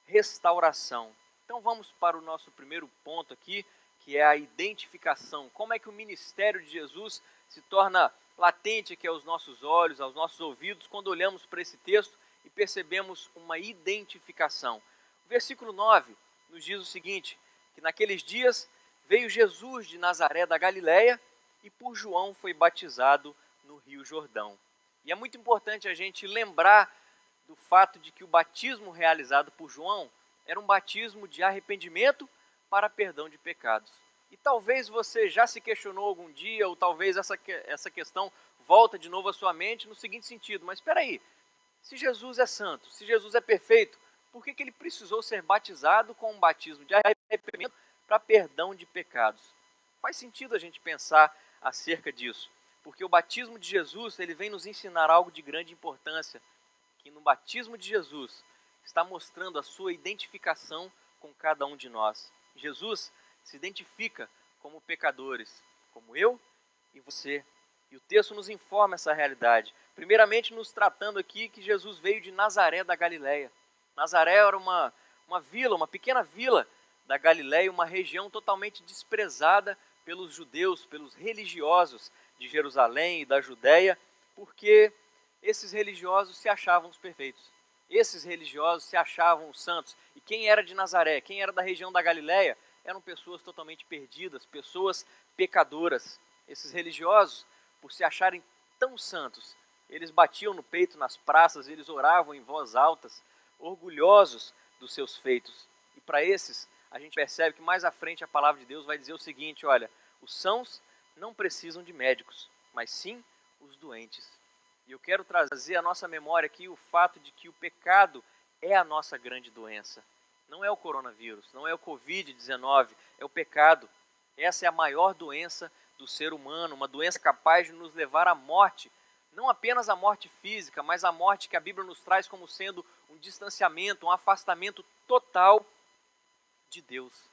restauração. Então vamos para o nosso primeiro ponto aqui, que é a identificação. Como é que o ministério de Jesus se torna latente aqui aos nossos olhos, aos nossos ouvidos, quando olhamos para esse texto e percebemos uma identificação. O versículo 9 nos diz o seguinte, que naqueles dias veio Jesus de Nazaré da Galileia e por João foi batizado no Rio Jordão. E é muito importante a gente lembrar do fato de que o batismo realizado por João era um batismo de arrependimento para perdão de pecados. E talvez você já se questionou algum dia, ou talvez essa questão volta de novo à sua mente no seguinte sentido, mas espera aí, se Jesus é santo, se Jesus é perfeito, por que ele precisou ser batizado com um batismo de arrependimento para perdão de pecados? Faz sentido a gente pensar acerca disso, porque o batismo de Jesus ele vem nos ensinar algo de grande importância, que no batismo de Jesus está mostrando a sua identificação com cada um de nós. Jesus se identifica como pecadores, como eu e você. E o texto nos informa essa realidade. Primeiramente nos tratando aqui que Jesus veio de Nazaré da Galileia. Nazaré era uma vila, uma pequena vila da Galileia, uma região totalmente desprezada pelos judeus, pelos religiosos de Jerusalém e da Judéia, porque esses religiosos se achavam os perfeitos. Esses religiosos se achavam os santos. E quem era de Nazaré, quem era da região da Galileia, eram pessoas totalmente perdidas, pessoas pecadoras. Esses religiosos, por se acharem tão santos, eles batiam no peito nas praças, eles oravam em voz altas, orgulhosos dos seus feitos. E para esses, a gente percebe que mais à frente a palavra de Deus vai dizer o seguinte, olha, os sãos não precisam de médicos, mas sim os doentes. E eu quero trazer à nossa memória aqui o fato de que o pecado é a nossa grande doença. Não é o coronavírus, não é o Covid-19, é o pecado. Essa é a maior doença do ser humano, uma doença capaz de nos levar à morte. Não apenas a morte física, mas a morte que a Bíblia nos traz como sendo um distanciamento, um afastamento total de Deus.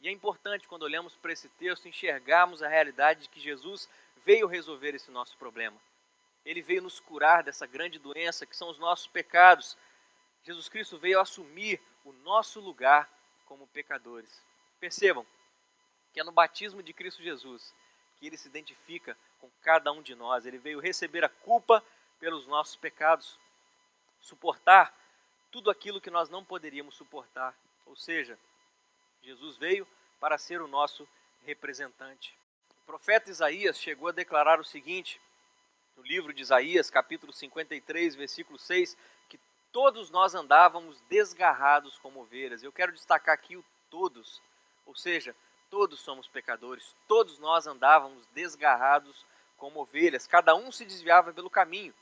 E é importante, quando olhamos para esse texto, enxergarmos a realidade de que Jesus veio resolver esse nosso problema. Ele veio nos curar dessa grande doença que são os nossos pecados. Jesus Cristo veio assumir o nosso lugar como pecadores. Percebam que é no batismo de Cristo Jesus que ele se identifica com cada um de nós. Ele veio receber a culpa pelos nossos pecados, suportar tudo aquilo que nós não poderíamos suportar. Ou seja, Jesus veio para ser o nosso representante. O profeta Isaías chegou a declarar o seguinte, no livro de Isaías, capítulo 53, versículo 6, que todos nós andávamos desgarrados como ovelhas. Eu quero destacar aqui o todos, ou seja, todos somos pecadores, todos nós andávamos desgarrados como ovelhas, cada um se desviava pelo caminho,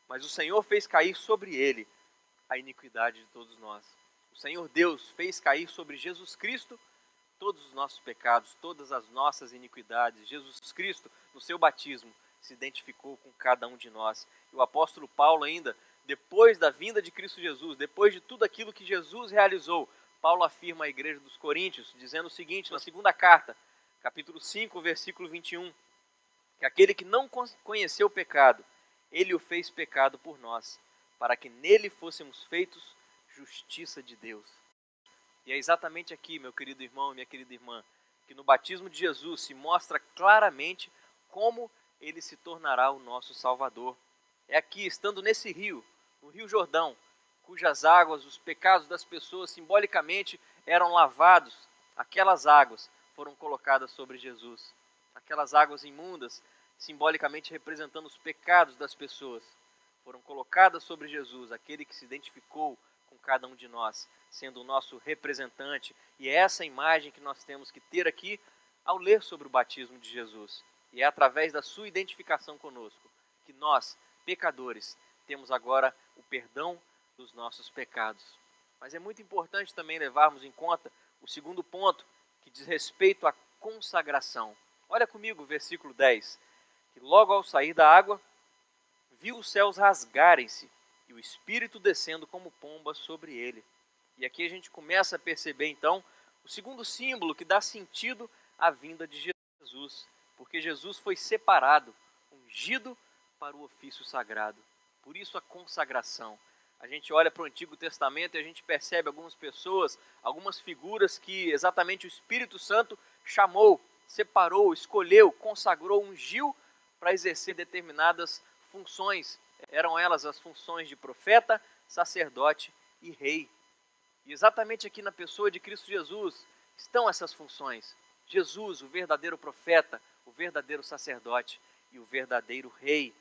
mas o Senhor fez cair sobre ele a iniquidade de todos nós. O Senhor Deus fez cair sobre Jesus Cristo todos os nossos pecados, todas as nossas iniquidades. Jesus Cristo, no seu batismo, se identificou com cada um de nós. E o apóstolo Paulo ainda, depois da vinda de Cristo Jesus, depois de tudo aquilo que Jesus realizou, Paulo afirma à igreja dos Coríntios, dizendo o seguinte, na segunda carta, capítulo 5, versículo 21, que aquele que não conheceu o pecado, ele o fez pecado por nós, para que nele fôssemos feitos justiça de Deus. E é exatamente aqui, meu querido irmão e minha querida irmã, que no batismo de Jesus se mostra claramente como ele se tornará o nosso Salvador. É aqui, estando nesse rio, no Rio Jordão, cujas águas, os pecados das pessoas simbolicamente eram lavados, aquelas águas foram colocadas sobre Jesus. Aquelas águas imundas, simbolicamente representando os pecados das pessoas, foram colocadas sobre Jesus, aquele que se identificou com cada um de nós, sendo o nosso representante. E é essa imagem que nós temos que ter aqui ao ler sobre o batismo de Jesus. E é através da sua identificação conosco que nós, pecadores, temos agora o perdão dos nossos pecados. Mas é muito importante também levarmos em conta o segundo ponto, que diz respeito à consagração. Olha comigo o versículo 10, que logo ao sair da água, viu os céus rasgarem-se e o Espírito descendo como pomba sobre ele. E aqui a gente começa a perceber então o segundo símbolo que dá sentido à vinda de Jesus, porque Jesus foi separado, ungido para o ofício sagrado. Por isso a consagração. A gente olha para o Antigo Testamento e a gente percebe algumas pessoas, algumas figuras que exatamente o Espírito Santo chamou, separou, escolheu, consagrou, ungiu para exercer determinadas funções. Eram elas as funções de profeta, sacerdote e rei. E exatamente aqui na pessoa de Cristo Jesus estão essas funções. Jesus, o verdadeiro profeta, o verdadeiro sacerdote e o verdadeiro rei.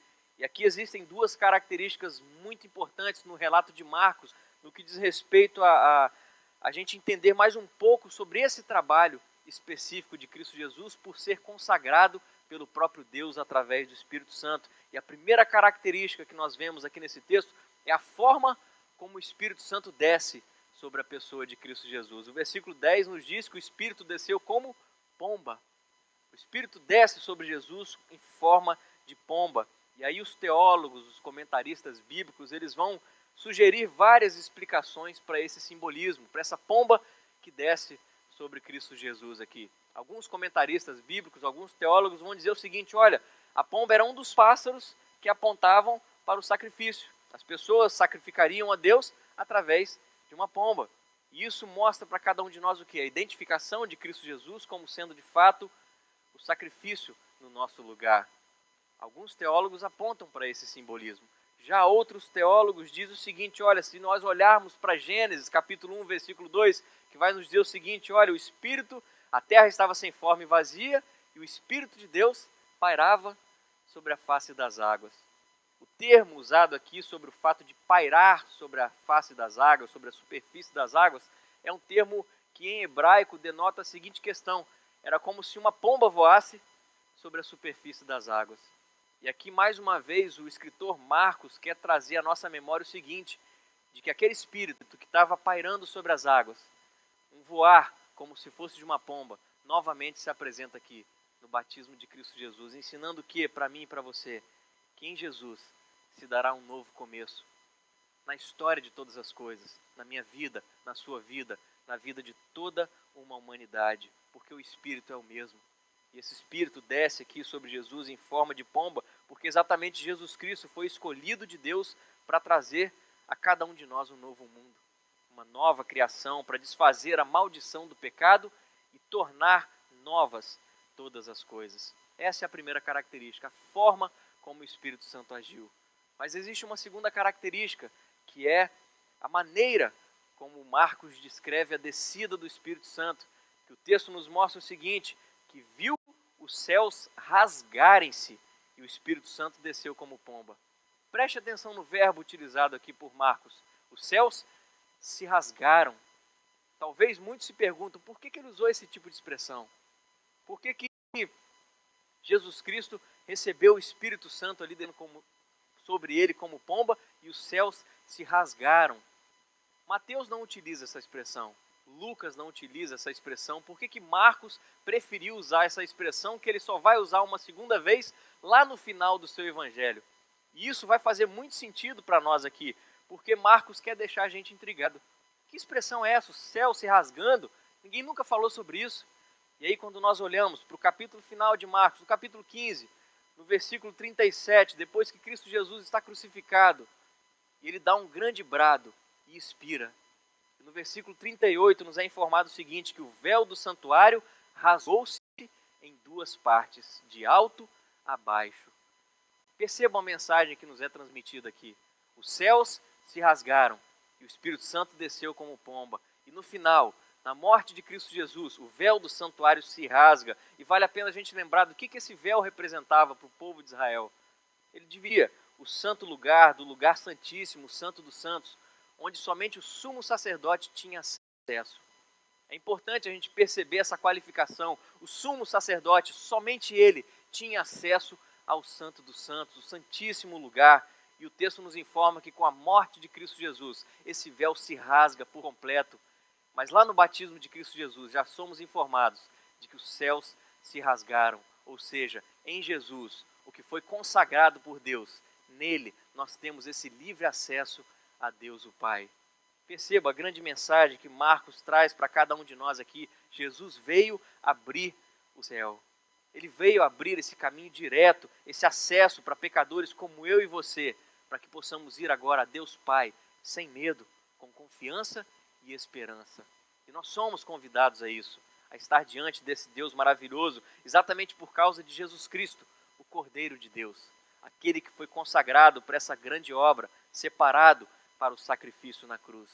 E aqui existem duas características muito importantes no relato de Marcos, no que diz respeito a gente entender mais um pouco sobre esse trabalho específico de Cristo Jesus por ser consagrado pelo próprio Deus através do Espírito Santo. E a primeira característica que nós vemos aqui nesse texto é a forma como o Espírito Santo desce sobre a pessoa de Cristo Jesus. O versículo 10 nos diz que o Espírito desceu como pomba. O Espírito desce sobre Jesus em forma de pomba. E aí os teólogos, os comentaristas bíblicos, eles vão sugerir várias explicações para esse simbolismo, para essa pomba que desce sobre Cristo Jesus aqui. Alguns comentaristas bíblicos, alguns teólogos vão dizer o seguinte: olha, a pomba era um dos pássaros que apontavam para o sacrifício. As pessoas sacrificariam a Deus através de uma pomba. E isso mostra para cada um de nós o que? A identificação de Cristo Jesus como sendo de fato o sacrifício no nosso lugar. Alguns teólogos apontam para esse simbolismo. Já outros teólogos dizem o seguinte: olha, se nós olharmos para Gênesis, capítulo 1, versículo 2, que vai nos dizer o seguinte: olha, o Espírito, a terra estava sem forma e vazia, e o Espírito de Deus pairava sobre a face das águas. O termo usado aqui sobre o fato de pairar sobre a face das águas, sobre a superfície das águas, é um termo que em hebraico denota a seguinte questão: era como se uma pomba voasse sobre a superfície das águas. E aqui, mais uma vez, o escritor Marcos quer trazer à nossa memória o seguinte, de que aquele espírito que estava pairando sobre as águas, um voar como se fosse de uma pomba, novamente se apresenta aqui no batismo de Cristo Jesus, ensinando que, para mim e para você, que em Jesus se dará um novo começo na história de todas as coisas, na minha vida, na sua vida, na vida de toda uma humanidade, porque o Espírito é o mesmo. E esse Espírito desce aqui sobre Jesus em forma de pomba, porque exatamente Jesus Cristo foi escolhido de Deus para trazer a cada um de nós um novo mundo, uma nova criação, para desfazer a maldição do pecado e tornar novas todas as coisas. Essa é a primeira característica, a forma como o Espírito Santo agiu. Mas existe uma segunda característica, que é a maneira como Marcos descreve a descida do Espírito Santo, que o texto nos mostra o seguinte, que viu os céus rasgarem-se e o Espírito Santo desceu como pomba. Preste atenção no verbo utilizado aqui por Marcos. Os céus se rasgaram. Talvez muitos se perguntam por que ele usou esse tipo de expressão. Por que Jesus Cristo recebeu o Espírito Santo ali sobre ele como pomba e os céus se rasgaram? Mateus não utiliza essa expressão. Lucas não utiliza essa expressão. Por que Marcos preferiu usar essa expressão que ele só vai usar uma segunda vez lá no final do seu evangelho? E isso vai fazer muito sentido para nós aqui, porque Marcos quer deixar a gente intrigado. Que expressão é essa? O céu se rasgando? Ninguém nunca falou sobre isso. E aí quando nós olhamos para o capítulo final de Marcos, no capítulo 15, no versículo 37, depois que Cristo Jesus está crucificado, ele dá um grande brado e expira. No versículo 38 nos é informado o seguinte, que o véu do santuário rasgou-se em duas partes, de alto a baixo. Percebam a mensagem que nos é transmitida aqui. Os céus se rasgaram e o Espírito Santo desceu como pomba. E no final, na morte de Cristo Jesus, o véu do santuário se rasga. E vale a pena a gente lembrar do que esse véu representava para o povo de Israel. Ele dividia o santo lugar do lugar santíssimo, o santo dos santos, onde somente o sumo sacerdote tinha acesso. É importante a gente perceber essa qualificação. O sumo sacerdote, somente ele tinha acesso ao santo dos santos, o santíssimo lugar. E o texto nos informa que com a morte de Cristo Jesus, esse véu se rasga por completo. Mas lá no batismo de Cristo Jesus, já somos informados de que os céus se rasgaram. Ou seja, em Jesus, o que foi consagrado por Deus, nele nós temos esse livre acesso a Deus o Pai. Perceba a grande mensagem que Marcos traz para cada um de nós aqui. Jesus veio abrir o céu. Ele veio abrir esse caminho direto, esse acesso para pecadores como eu e você, para que possamos ir agora a Deus Pai, sem medo, com confiança e esperança. E nós somos convidados a isso, a estar diante desse Deus maravilhoso, exatamente por causa de Jesus Cristo, o Cordeiro de Deus, aquele que foi consagrado para essa grande obra, separado para o sacrifício na cruz.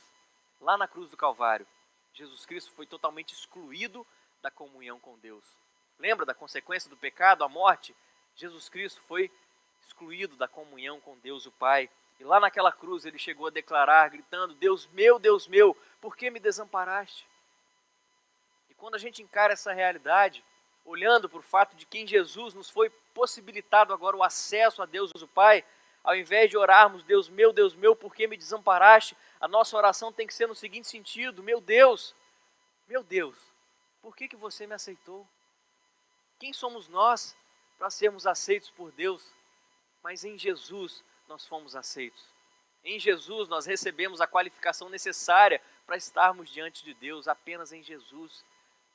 Lá na cruz do Calvário, Jesus Cristo foi totalmente excluído da comunhão com Deus. Lembra da consequência do pecado, a morte? Jesus Cristo foi excluído da comunhão com Deus o Pai. E lá naquela cruz ele chegou a declarar, gritando: Deus meu, por que me desamparaste? E quando a gente encara essa realidade, olhando para o fato de que em Jesus nos foi possibilitado agora o acesso a Deus o Pai, ao invés de orarmos, Deus meu, por que me desamparaste? A nossa oração tem que ser no seguinte sentido: meu Deus, por que você me aceitou? Quem somos nós para sermos aceitos por Deus? Mas em Jesus nós fomos aceitos. Em Jesus nós recebemos a qualificação necessária para estarmos diante de Deus, apenas em Jesus.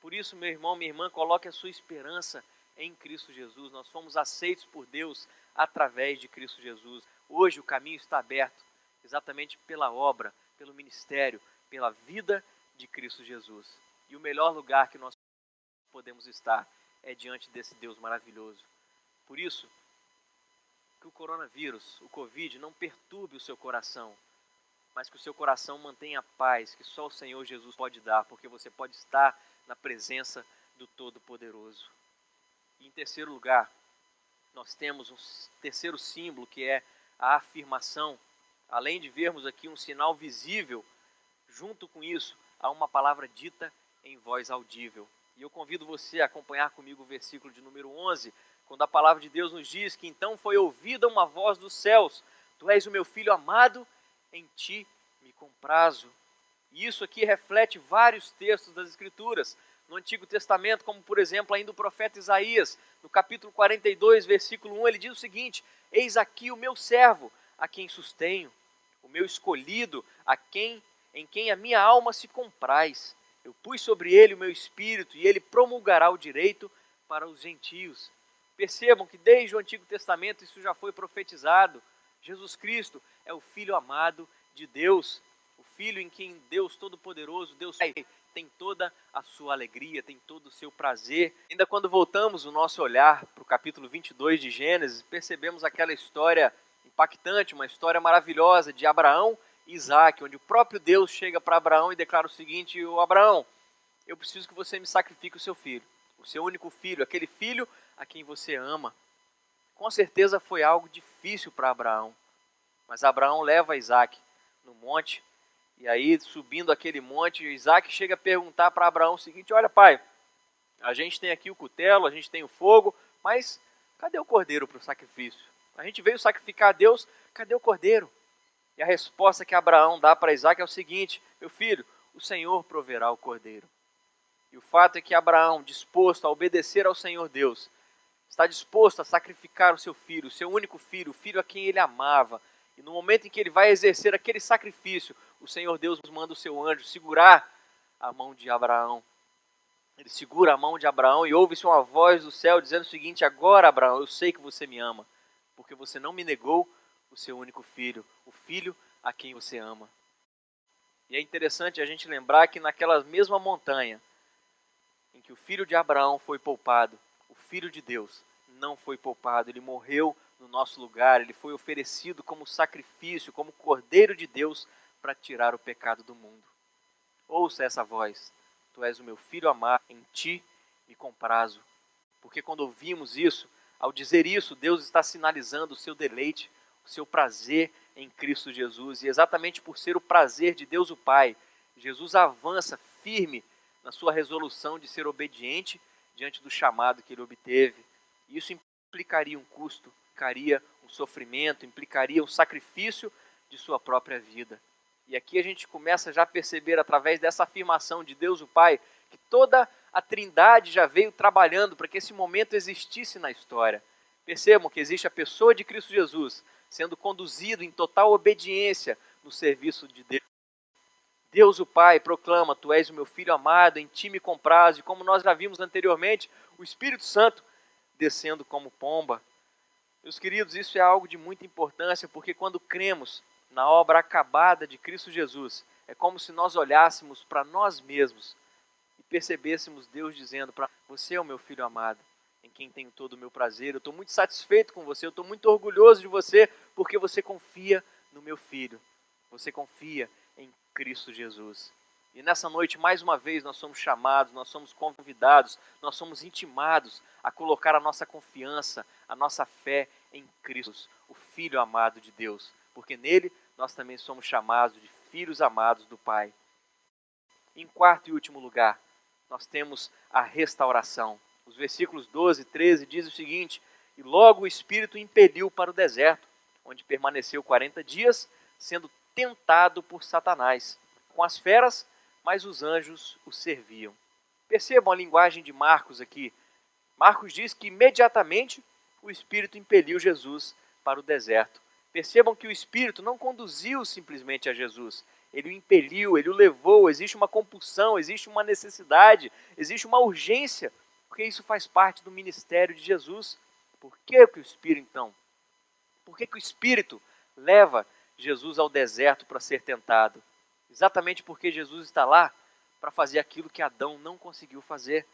Por isso, meu irmão, minha irmã, coloque a sua esperança em Cristo Jesus. Nós fomos aceitos por Deus através de Cristo Jesus. Hoje o caminho está aberto exatamente pela obra, pelo ministério, pela vida de Cristo Jesus. E o melhor lugar que nós podemos estar é diante desse Deus maravilhoso. Por isso, que o coronavírus, o Covid, não perturbe o seu coração, mas que o seu coração mantenha a paz que só o Senhor Jesus pode dar, porque você pode estar na presença do Todo-Poderoso. E em terceiro lugar, nós temos um terceiro símbolo, que é a afirmação. Além de vermos aqui um sinal visível, junto com isso, há uma palavra dita em voz audível. E eu convido você a acompanhar comigo o versículo de número 11, quando a palavra de Deus nos diz que então foi ouvida uma voz dos céus: Tu és o meu filho amado, em ti me comprazo. E isso aqui reflete vários textos das Escrituras, no Antigo Testamento, como por exemplo ainda o profeta Isaías, no capítulo 42, versículo 1, ele diz o seguinte: Eis aqui o meu servo, a quem sustenho, o meu escolhido, em quem a minha alma se compraz. Eu pus sobre ele o meu espírito, e ele promulgará o direito para os gentios. Percebam que desde o Antigo Testamento isso já foi profetizado. Jesus Cristo é o Filho amado de Deus, o Filho em quem Deus Todo-Poderoso, Deus Pai, tem toda a sua alegria, tem todo o seu prazer. Ainda quando voltamos o nosso olhar para o capítulo 22 de Gênesis, percebemos aquela história impactante, uma história maravilhosa de Abraão e Isaac, onde o próprio Deus chega para Abraão e declara o seguinte: Ô Abraão, eu preciso que você me sacrifique o seu filho, o seu único filho, aquele filho a quem você ama. Com certeza foi algo difícil para Abraão, mas Abraão leva Isaac no monte, e aí subindo aquele monte, Isaac chega a perguntar para Abraão o seguinte: olha pai, a gente tem aqui o cutelo, a gente tem o fogo, mas cadê o cordeiro para o sacrifício? A gente veio sacrificar a Deus, cadê o cordeiro? E a resposta que Abraão dá para Isaac é o seguinte: meu filho, o Senhor proverá o cordeiro. E o fato é que Abraão, disposto a obedecer ao Senhor Deus, está disposto a sacrificar o seu único filho, o filho a quem ele amava. E no momento em que ele vai exercer aquele sacrifício, o Senhor Deus manda o seu anjo segurar a mão de Abraão. Ele segura a mão de Abraão e ouve-se uma voz do céu dizendo o seguinte: agora, Abraão, eu sei que você me ama, porque você não me negou o seu único filho, o filho a quem você ama. E é interessante a gente lembrar que naquela mesma montanha em que o filho de Abraão foi poupado, o Filho de Deus não foi poupado. Ele morreu no nosso lugar, ele foi oferecido como sacrifício, como Cordeiro de Deus para tirar o pecado do mundo. Ouça essa voz: Tu és o meu filho amado, em ti me comprazo. Porque quando ouvimos isso, ao dizer isso, Deus está sinalizando o seu deleite, o seu prazer em Cristo Jesus. E exatamente por ser o prazer de Deus o Pai, Jesus avança firme na sua resolução de ser obediente diante do chamado que ele obteve. Isso implicaria um custo, implicaria um sofrimento, implicaria um sacrifício de sua própria vida. E aqui a gente começa já a perceber, através dessa afirmação de Deus o Pai, que toda a Trindade já veio trabalhando para que esse momento existisse na história. Percebam que existe a pessoa de Cristo Jesus sendo conduzido em total obediência no serviço de Deus. Deus o Pai proclama: Tu és o meu Filho amado, em ti me comprazo. E como nós já vimos anteriormente, o Espírito Santo descendo como pomba. Meus queridos, isso é algo de muita importância, porque quando cremos na obra acabada de Cristo Jesus, é como se nós olhássemos para nós mesmos e percebêssemos Deus dizendo para você é o meu filho amado, em quem tenho todo o meu prazer, eu estou muito satisfeito com você, eu estou muito orgulhoso de você, porque você confia no meu filho, você confia em Cristo Jesus. E nessa noite, mais uma vez, nós somos chamados, nós somos convidados, nós somos intimados a colocar a nossa confiança, a nossa fé em Cristo, o Filho amado de Deus, porque nele nós também somos chamados de filhos amados do Pai. Em quarto e último lugar, nós temos a restauração. Os versículos 12 e 13 diz o seguinte: e logo o Espírito o impeliu para o deserto, onde permaneceu 40 dias, sendo tentado por Satanás, com as feras, mas os anjos o serviam. Percebam a linguagem de Marcos aqui. Marcos diz que imediatamente o Espírito impeliu Jesus para o deserto. Percebam que o Espírito não conduziu simplesmente a Jesus. Ele o impeliu, ele o levou. Existe uma compulsão, existe uma necessidade, existe uma urgência, porque isso faz parte do ministério de Jesus. Por que o Espírito, então? Por que o Espírito leva Jesus ao deserto para ser tentado? Exatamente porque Jesus está lá para fazer aquilo que Adão não conseguiu fazer.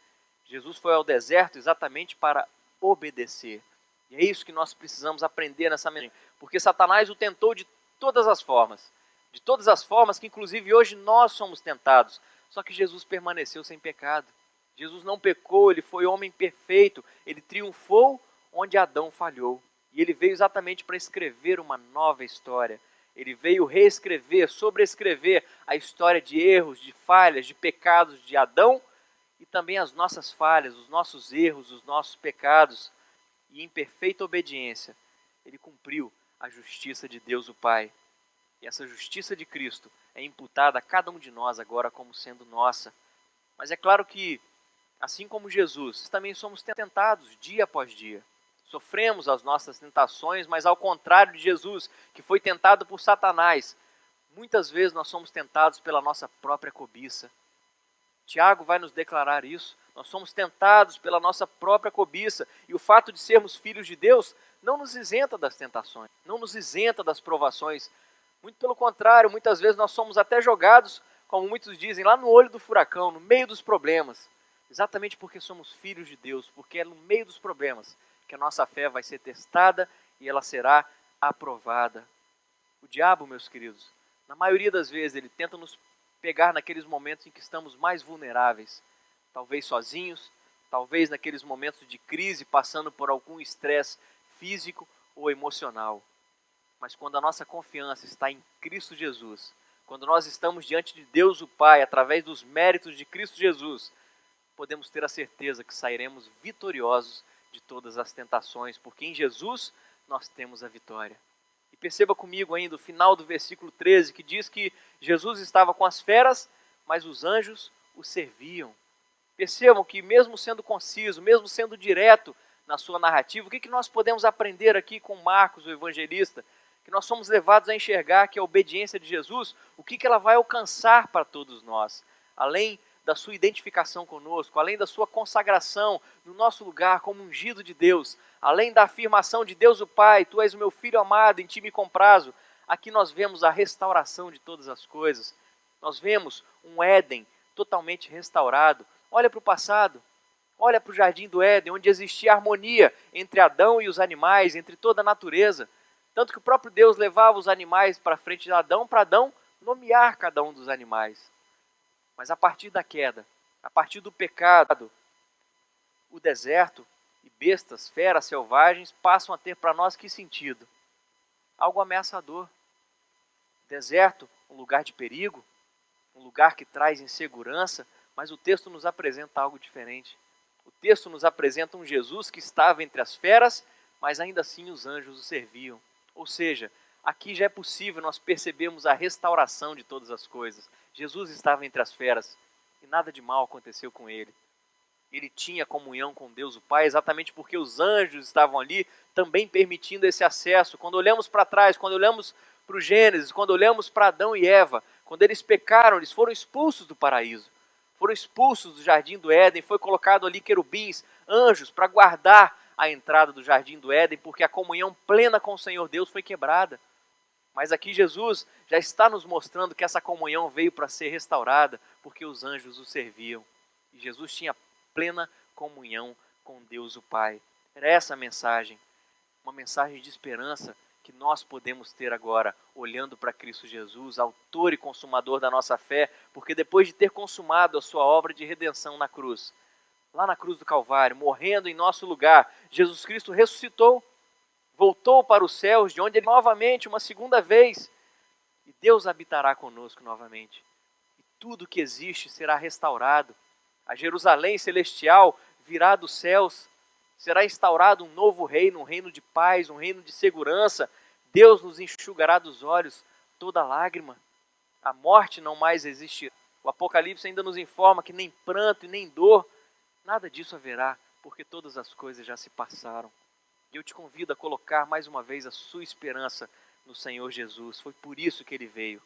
Jesus foi ao deserto exatamente para obedecer. E é isso que nós precisamos aprender nessa mensagem. Porque Satanás o tentou de todas as formas. De todas as formas que inclusive hoje nós somos tentados. Só que Jesus permaneceu sem pecado. Jesus não pecou, ele foi homem perfeito. Ele triunfou onde Adão falhou. E ele veio exatamente para escrever uma nova história. Ele veio reescrever, sobrescrever a história de erros, de falhas, de pecados de Adão e também as nossas falhas, os nossos erros, os nossos pecados. E em perfeita obediência, ele cumpriu a justiça de Deus o Pai. E essa justiça de Cristo é imputada a cada um de nós agora como sendo nossa. Mas é claro que, assim como Jesus, também somos tentados dia após dia. Sofremos as nossas tentações, mas ao contrário de Jesus, que foi tentado por Satanás, muitas vezes nós somos tentados pela nossa própria cobiça. Tiago vai nos declarar isso. Nós somos tentados pela nossa própria cobiça. E o fato de sermos filhos de Deus não nos isenta das tentações, não nos isenta das provações. Muito pelo contrário, muitas vezes nós somos até jogados, como muitos dizem, lá no olho do furacão, no meio dos problemas. Exatamente porque somos filhos de Deus, porque é no meio dos problemas que a nossa fé vai ser testada e ela será aprovada. O diabo, meus queridos, na maioria das vezes ele tenta nos pegar naqueles momentos em que estamos mais vulneráveis, talvez sozinhos, talvez naqueles momentos de crise, passando por algum estresse físico ou emocional. Mas quando a nossa confiança está em Cristo Jesus, quando nós estamos diante de Deus o Pai, através dos méritos de Cristo Jesus, podemos ter a certeza que sairemos vitoriosos de todas as tentações, porque em Jesus nós temos a vitória. E perceba comigo ainda o final do versículo 13, que diz que Jesus estava com as feras, mas os anjos o serviam. Percebam que mesmo sendo conciso, mesmo sendo direto na sua narrativa, o que nós podemos aprender aqui com Marcos, o evangelista? Que nós somos levados a enxergar que a obediência de Jesus, o que ela vai alcançar para todos nós, além da sua identificação conosco, além da sua consagração no nosso lugar como ungido de Deus, além da afirmação de Deus o Pai, tu és o meu filho amado, em ti me comprazo. Aqui nós vemos a restauração de todas as coisas. Nós vemos um Éden totalmente restaurado. Olha para o passado, olha para o jardim do Éden, onde existia harmonia entre Adão e os animais, entre toda a natureza. Tanto que o próprio Deus levava os animais para frente de Adão, para Adão nomear cada um dos animais. Mas a partir da queda, a partir do pecado, o deserto e bestas, feras selvagens passam a ter para nós que sentido? Algo ameaçador. Deserto, um lugar de perigo, um lugar que traz insegurança, mas o texto nos apresenta algo diferente. O texto nos apresenta um Jesus que estava entre as feras, mas ainda assim os anjos o serviam. Ou seja, aqui já é possível nós percebermos a restauração de todas as coisas. Jesus estava entre as feras e nada de mal aconteceu com ele. Ele tinha comunhão com Deus o Pai, exatamente porque os anjos estavam ali também permitindo esse acesso. Quando olhamos para trás, quando olhamos para o Gênesis, quando olhamos para Adão e Eva, quando eles pecaram, eles foram expulsos do paraíso, foram expulsos do jardim do Éden, foi colocado ali querubins, anjos, para guardar a entrada do Jardim do Éden, porque a comunhão plena com o Senhor Deus foi quebrada. Mas aqui Jesus já está nos mostrando que essa comunhão veio para ser restaurada, porque os anjos o serviam. E Jesus tinha plena comunhão com Deus o Pai. Era essa a mensagem, uma mensagem de esperança que nós podemos ter agora, olhando para Cristo Jesus, autor e consumador da nossa fé, porque depois de ter consumado a sua obra de redenção na cruz, lá na cruz do Calvário, morrendo em nosso lugar, Jesus Cristo ressuscitou, voltou para os céus, de onde ele novamente, uma segunda vez, e Deus habitará conosco novamente. E tudo que existe será restaurado. A Jerusalém celestial virá dos céus, será instaurado um novo reino, um reino de paz, um reino de segurança. Deus nos enxugará dos olhos toda lágrima. A morte não mais existirá. O Apocalipse ainda nos informa que nem pranto e nem dor, nada disso haverá, porque todas as coisas já se passaram. E eu te convido a colocar mais uma vez a sua esperança no Senhor Jesus. Foi por isso que Ele veio.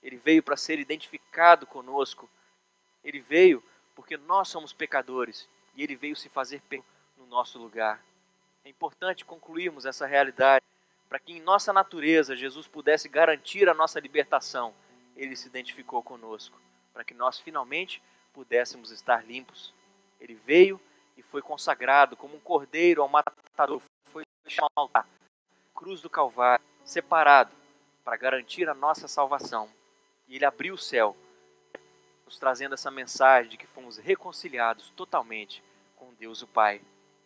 Ele veio para ser identificado conosco. Ele veio porque nós somos pecadores e Ele veio se fazer pecador no nosso lugar. É importante concluirmos essa realidade para que em nossa natureza Jesus pudesse garantir a nossa libertação. Ele se identificou conosco para que nós finalmente pudéssemos estar limpos. Ele veio e foi consagrado como um cordeiro ao matador, foi chamado ao altar, cruz do Calvário, separado para garantir a nossa salvação. E Ele abriu o céu, nos trazendo essa mensagem de que fomos reconciliados totalmente com Deus o Pai.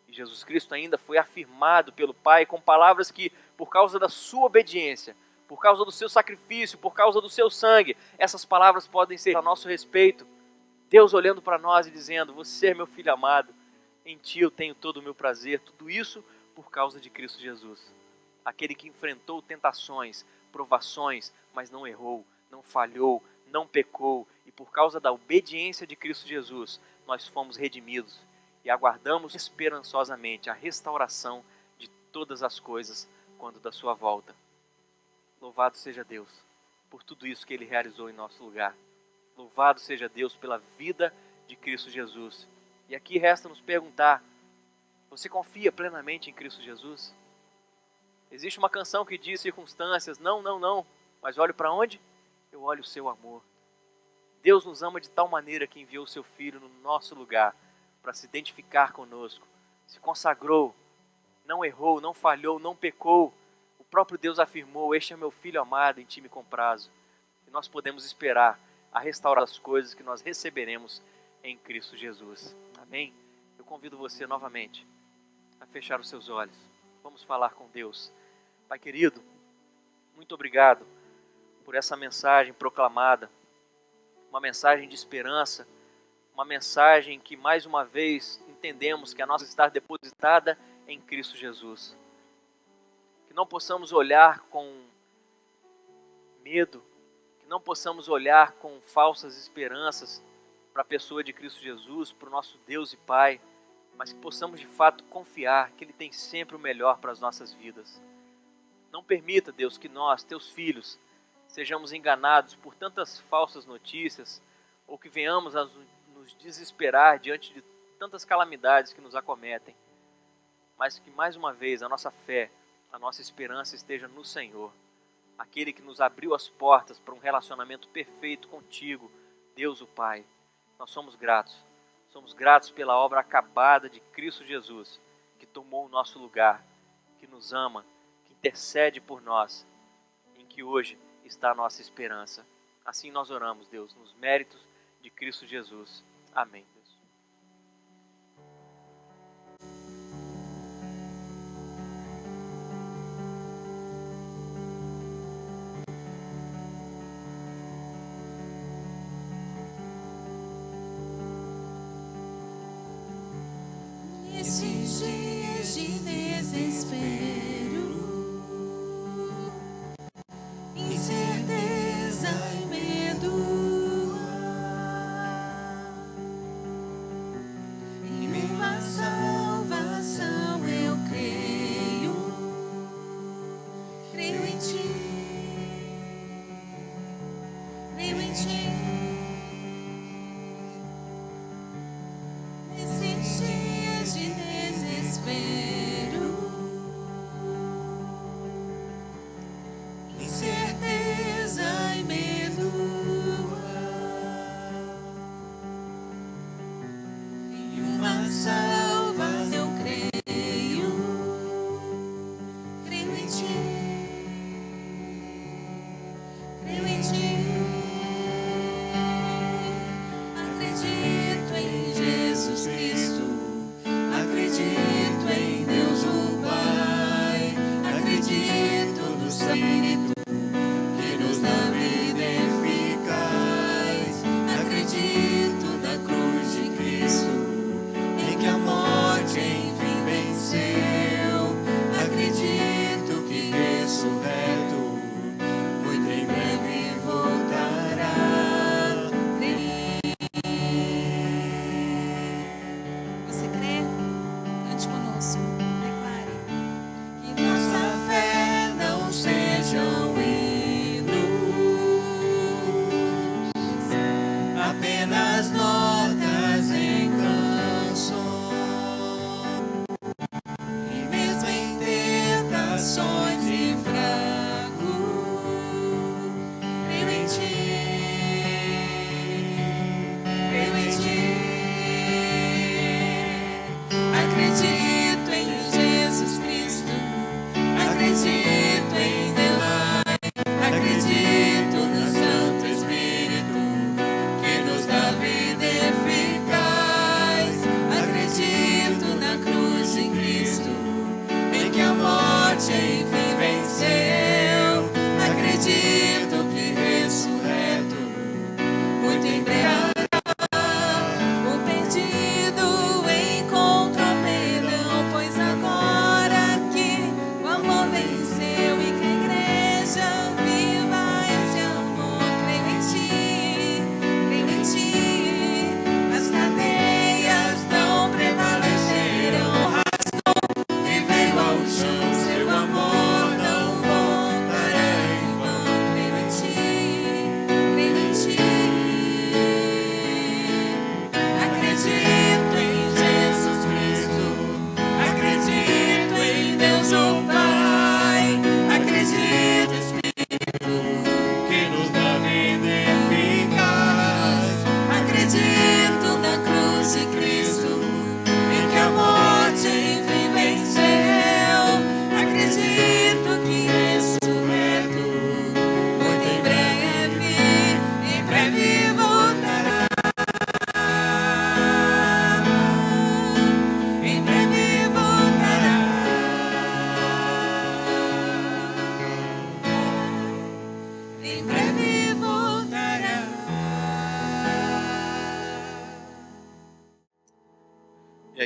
E Jesus Cristo ainda foi afirmado pelo Pai com palavras que, por causa da sua obediência, por causa do seu sacrifício, por causa do seu sangue, essas palavras podem ser a nosso respeito. Deus olhando para nós e dizendo: você é meu filho amado, em ti eu tenho todo o meu prazer. Tudo isso por causa de Cristo Jesus. Aquele que enfrentou tentações, provações, mas não errou, não falhou, não pecou. E por causa da obediência de Cristo Jesus, nós fomos redimidos e aguardamos esperançosamente a restauração de todas as coisas quando da sua volta. Louvado seja Deus por tudo isso que Ele realizou em nosso lugar. Louvado seja Deus pela vida de Cristo Jesus. E aqui resta nos perguntar: você confia plenamente em Cristo Jesus? Existe uma canção que diz circunstâncias, não, mas olho para onde? Eu olho o seu amor. Deus nos ama de tal maneira que enviou o seu Filho no nosso lugar para se identificar conosco, se consagrou, não errou, não falhou, não pecou. O próprio Deus afirmou: este é meu Filho amado, em ti me comprazo. E nós podemos esperar a restaurar as coisas que nós receberemos em Cristo Jesus. Amém? Eu convido você novamente a fechar os seus olhos. Vamos falar com Deus. Pai querido, muito obrigado por essa mensagem proclamada, uma mensagem de esperança, uma mensagem que mais uma vez entendemos que a nossa está depositada em Cristo Jesus. Que não possamos olhar com medo, que não possamos olhar com falsas esperanças para a pessoa de Cristo Jesus, para o nosso Deus e Pai, mas que possamos de fato confiar que Ele tem sempre o melhor para as nossas vidas. Não permita, Deus, que nós, teus filhos, sejamos enganados por tantas falsas notícias ou que venhamos a nos desesperar diante de tantas calamidades que nos acometem, mas que mais uma vez a nossa fé, a nossa esperança esteja no Senhor, aquele que nos abriu as portas para um relacionamento perfeito contigo, Deus o Pai. Nós somos gratos pela obra acabada de Cristo Jesus, que tomou o nosso lugar, que nos ama, que intercede por nós, em que hoje está a nossa esperança. Assim nós oramos, Deus, nos méritos de Cristo Jesus. Amém, Deus. Nesses dias de desespero, incerteza e medo, em uma salvação eu creio, creio em ti, creio em ti. Nesses dias de desespero,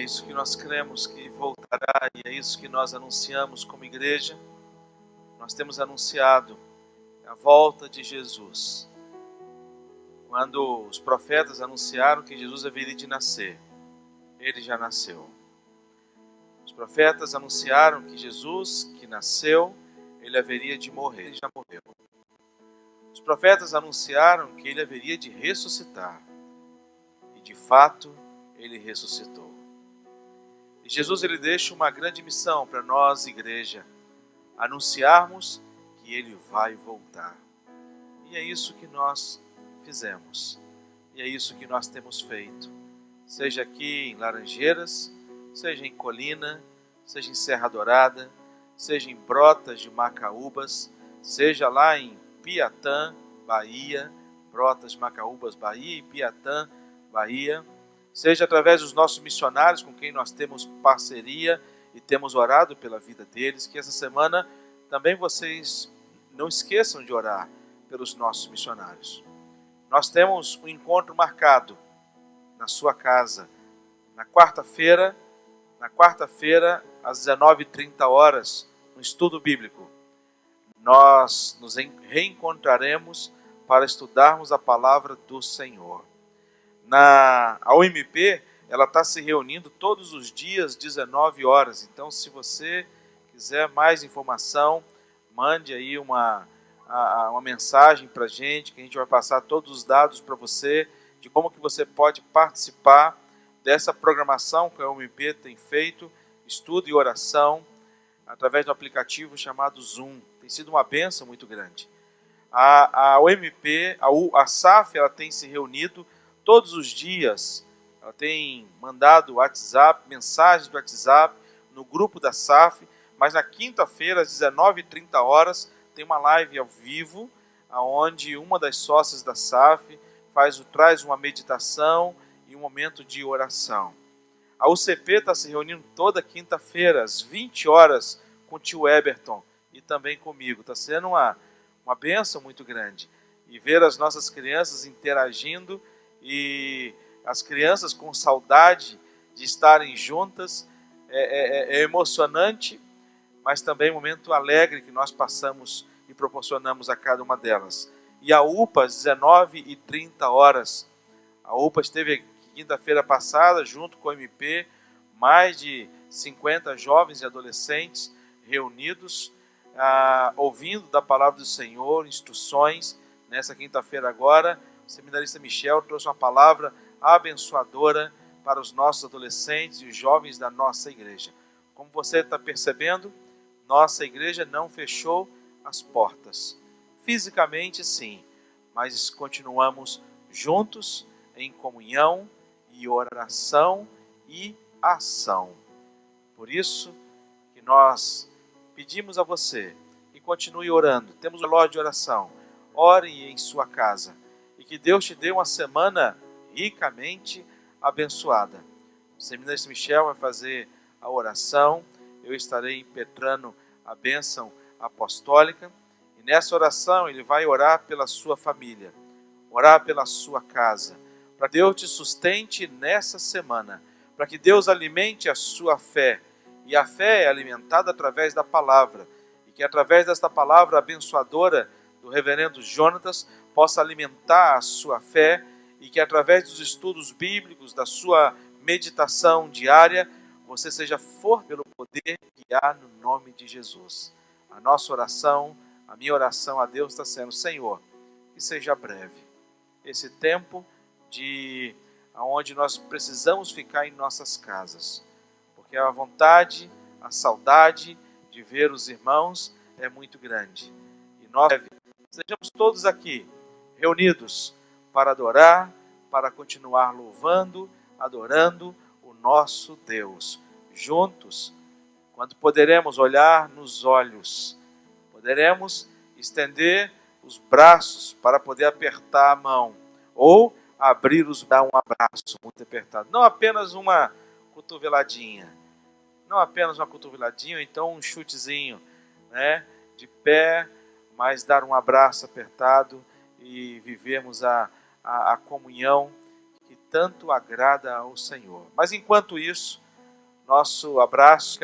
isso que nós cremos que voltará e é isso que nós anunciamos como igreja. Nós temos anunciado a volta de Jesus. Quando os profetas anunciaram que Jesus haveria de nascer, ele já nasceu. Os profetas anunciaram que Jesus, que nasceu, ele haveria de morrer, ele já morreu. Os profetas anunciaram que ele haveria de ressuscitar. E de fato, ele ressuscitou. E Jesus ele deixa uma grande missão para nós, igreja, anunciarmos que ele vai voltar. E é isso que nós fizemos. E é isso que nós temos feito. Seja aqui em Laranjeiras, seja em Colina, seja em Serra Dourada, seja em Brotas de Macaúbas, seja lá em Piatã, Bahia, Brotas, Macaúbas, Bahia e Piatã, Bahia, seja através dos nossos missionários com quem nós temos parceria e temos orado pela vida deles, que essa semana também vocês não esqueçam de orar pelos nossos missionários. Nós temos um encontro marcado na sua casa, na quarta-feira, às 19h30, no estudo bíblico. Nós nos reencontraremos para estudarmos a palavra do Senhor. A UMP, ela está se reunindo todos os dias, 19 horas. Então, se você quiser mais informação, mande aí uma mensagem para a gente, que a gente vai passar todos os dados para você, de como que você pode participar dessa programação que a UMP tem feito, estudo e oração, através do aplicativo chamado Zoom. Tem sido uma bênção muito grande. A UMP, a SAF, ela tem se reunido todos os dias, ela tem mandado WhatsApp, mensagens do WhatsApp no grupo da SAF, mas na quinta-feira, às 19h30, tem uma live ao vivo, onde uma das sócias da SAF traz uma meditação e um momento de oração. A UCP está se reunindo toda quinta-feira, às 20 horas, com o tio Eberton e também comigo. Está sendo uma bênção muito grande. E ver as nossas crianças interagindo e as crianças com saudade de estarem juntas é emocionante, mas também um momento alegre que nós passamos e proporcionamos a cada uma delas. E a UPA, às 19h30, a UPA esteve aqui quinta-feira passada, junto com o MP, mais de 50 jovens e adolescentes reunidos, ouvindo da palavra do Senhor, instruções. Nessa quinta-feira agora, o seminarista Michel trouxe uma palavra abençoadora para os nossos adolescentes e os jovens da nossa igreja. Como você está percebendo, nossa igreja não fechou as portas. Fisicamente, sim, mas continuamos juntos em comunhão e oração e ação. Por isso que nós pedimos a você que continue orando. Temos um relógio de oração. Ore em sua casa e que Deus te dê uma semana ricamente abençoada. O seminarista Michel vai fazer a oração. Eu estarei impetrando a bênção apostólica. E nessa oração ele vai orar pela sua família, orar pela sua casa, para que Deus te sustente nessa semana, para que Deus alimente a sua fé. E a fé é alimentada através da palavra, e que através desta palavra abençoadora do reverendo Jonatas possa alimentar a sua fé, e que através dos estudos bíblicos, da sua meditação diária, você seja forte pelo poder que há no nome de Jesus. A nossa oração, a minha oração a Deus está sendo: Senhor, que seja breve esse tempo onde nós precisamos ficar em nossas casas, porque a vontade, a saudade de ver os irmãos é muito grande. E nós sejamos todos aqui reunidos para adorar, para continuar louvando, adorando o nosso Deus. Juntos, quando poderemos olhar nos olhos, poderemos estender os braços para poder apertar a mão, ou dar um abraço muito apertado. Não apenas uma cotoveladinha, ou então um chutezinho, de pé, mas dar um abraço apertado e vivermos a comunhão que tanto agrada ao Senhor. Mas enquanto isso, Nosso abraço,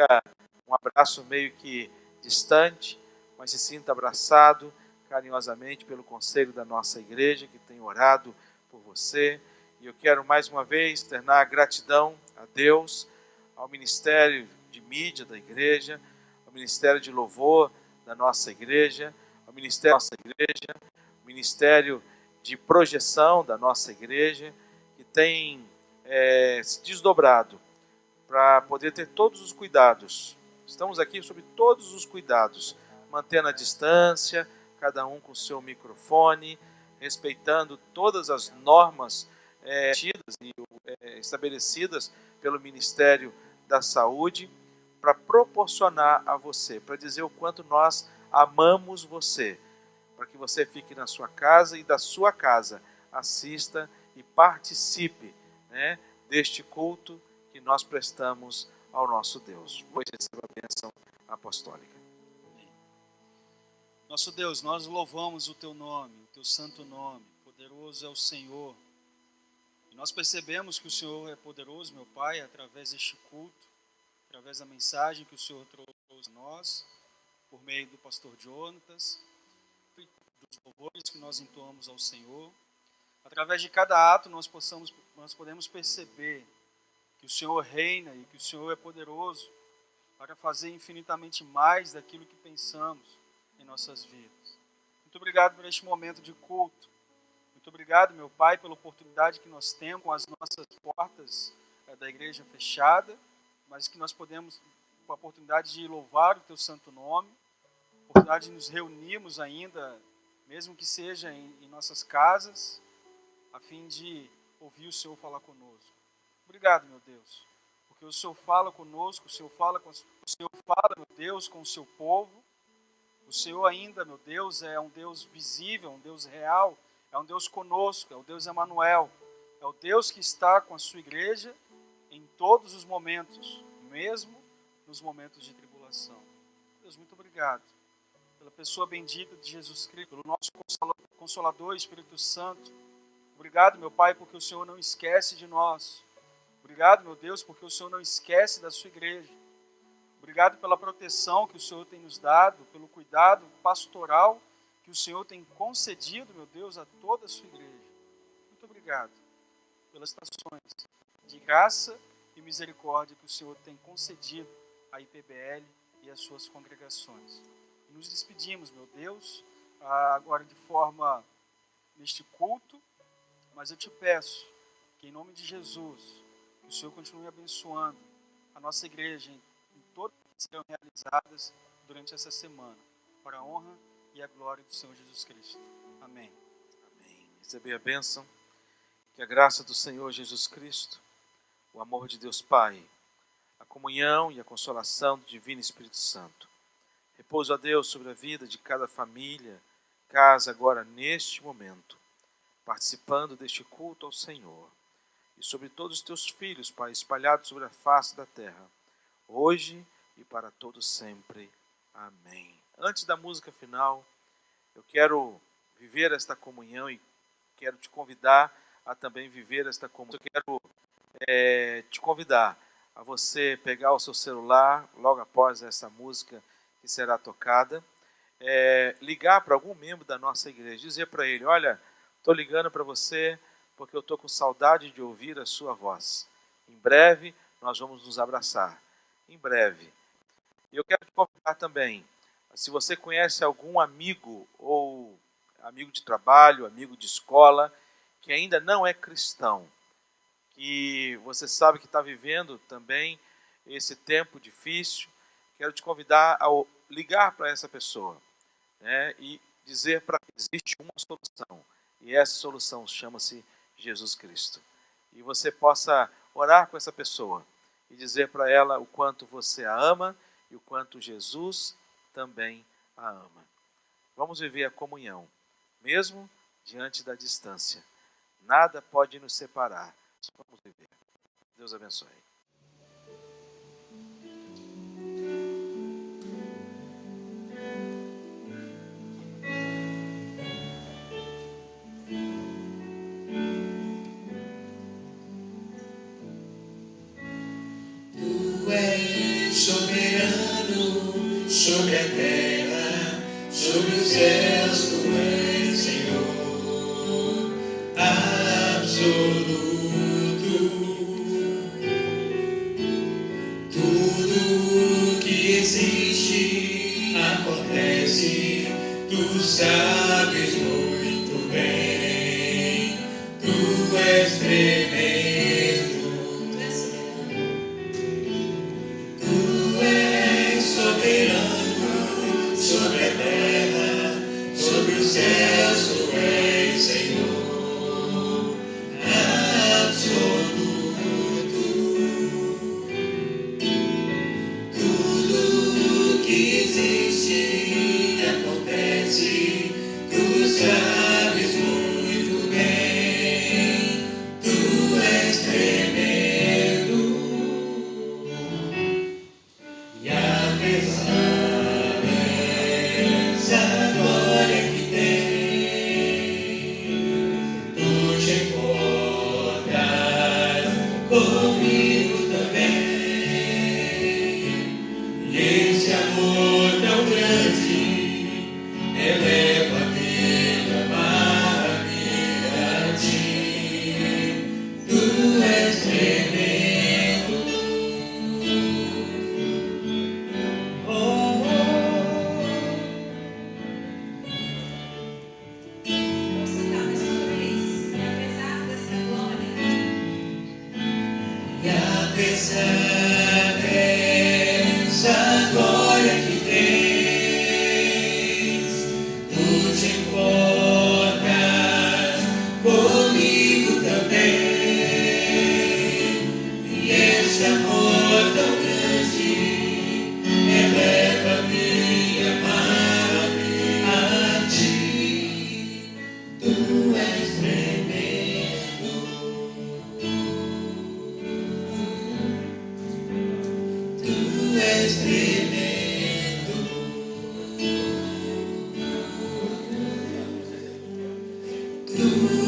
um abraço meio que distante, mas se sinta abraçado carinhosamente pelo conselho da nossa igreja, que tem orado por você. E eu quero mais uma vez externar gratidão a Deus, ao Ministério de Mídia da igreja, ao Ministério de Louvor da nossa igreja, ao Ministério da nossa igreja, ao Ministério de Projeção da nossa igreja, que tem se desdobrado para poder ter todos os cuidados. Estamos aqui sobre todos os cuidados, mantendo a distância, cada um com o seu microfone, respeitando todas as normas estabelecidas pelo Ministério da Saúde, para proporcionar a você, para dizer o quanto nós amamos você, para que você fique na sua casa e da sua casa assista e participe, né, deste culto que nós prestamos ao nosso Deus. Pois receba a bênção apostólica. Nosso Deus, nós louvamos o Teu nome, o Teu santo nome. Poderoso é o Senhor. E nós percebemos que o Senhor é poderoso, meu Pai, através deste culto, através da mensagem que o Senhor trouxe a nós, por meio do pastor Jonatas, dos louvores que nós entoamos ao Senhor. Através de cada ato nós podemos perceber que o Senhor reina e que o Senhor é poderoso para fazer infinitamente mais daquilo que pensamos em nossas vidas. Muito obrigado por este momento de culto. Muito obrigado, meu Pai, pela oportunidade que nós temos com as nossas portas da igreja fechada, mas que nós podemos, com a oportunidade de louvar o Teu santo nome, a oportunidade de nos reunirmos ainda, mesmo que seja em nossas casas, a fim de ouvir o Senhor falar conosco. Obrigado, meu Deus, porque o Senhor fala conosco, o Senhor fala, meu Deus, com o seu povo. O Senhor ainda, meu Deus, é um Deus visível, um Deus real, é um Deus conosco, é o Deus Emanuel, é o Deus que está com a sua igreja em todos os momentos, mesmo nos momentos de tribulação. Deus, muito obrigado pela pessoa bendita de Jesus Cristo, pelo nosso Consolador, Espírito Santo. Obrigado, meu Pai, porque o Senhor não esquece de nós. Obrigado, meu Deus, porque o Senhor não esquece da sua igreja. Obrigado pela proteção que o Senhor tem nos dado, pelo cuidado pastoral que o Senhor tem concedido, meu Deus, a toda a sua igreja. Muito obrigado pelas estações de graça e misericórdia que o Senhor tem concedido à IPBL e às suas congregações. E nos despedimos, meu Deus, agora de forma neste culto, mas eu te peço que, em nome de Jesus, que o Senhor continue abençoando a nossa igreja em todas as que serão realizadas durante essa semana, para a honra e a glória do Senhor Jesus Cristo. Amém. Amém. Receber a bênção, que a graça do Senhor Jesus Cristo, o amor de Deus Pai, a comunhão e a consolação do Divino Espírito Santo, repouso a Deus sobre a vida de cada família, casa agora neste momento, participando deste culto ao Senhor, e sobre todos os teus filhos, Pai, espalhados sobre a face da terra, hoje e para todos sempre. Amém. Antes da música final, eu quero viver esta comunhão e quero te convidar a também viver esta comunhão. Eu quero te convidar a você pegar o seu celular, logo após essa música que será tocada, ligar para algum membro da nossa igreja, dizer para ele: olha, estou ligando para você porque eu estou com saudade de ouvir a sua voz. Em breve nós vamos nos abraçar. Em breve. E eu quero te convidar também, se você conhece algum amigo ou amigo de trabalho, amigo de escola, que ainda não é cristão, que você sabe que está vivendo também esse tempo difícil, quero te convidar a ligar para essa pessoa, né, e dizer para que existe uma solução, e essa solução chama-se Jesus Cristo. E você possa orar com essa pessoa e dizer para ela o quanto você a ama e o quanto Jesus também a ama. Vamos viver a comunhão, mesmo diante da distância. Nada pode nos separar. Vamos viver. Deus abençoe. Tu soberano sobre a terra, sobre os céus, tu és Senhor absoluto. Tudo que existe acontece, tu sabes muito bem, tu és tremendo, tu és soberano sobre a terra, sobre os céus, tu és Senhor absoluto. Tudo que existe acontece, tu sabes muito bem, tu és tremendo. E apesar dessa glória que tem, tu te importas comigo também. E esse amor tão grande eleva-me, amar-me a ti. Tu és tremendo. Oh, Vamos cantar mais uma vez. E apesar dessa glória, e apesar dessa glória que tens, tu te importas comigo também. E esse amor tão grande eleva-me, amar-me a ti. Tu és tremendo. Tu és tremendo. Tu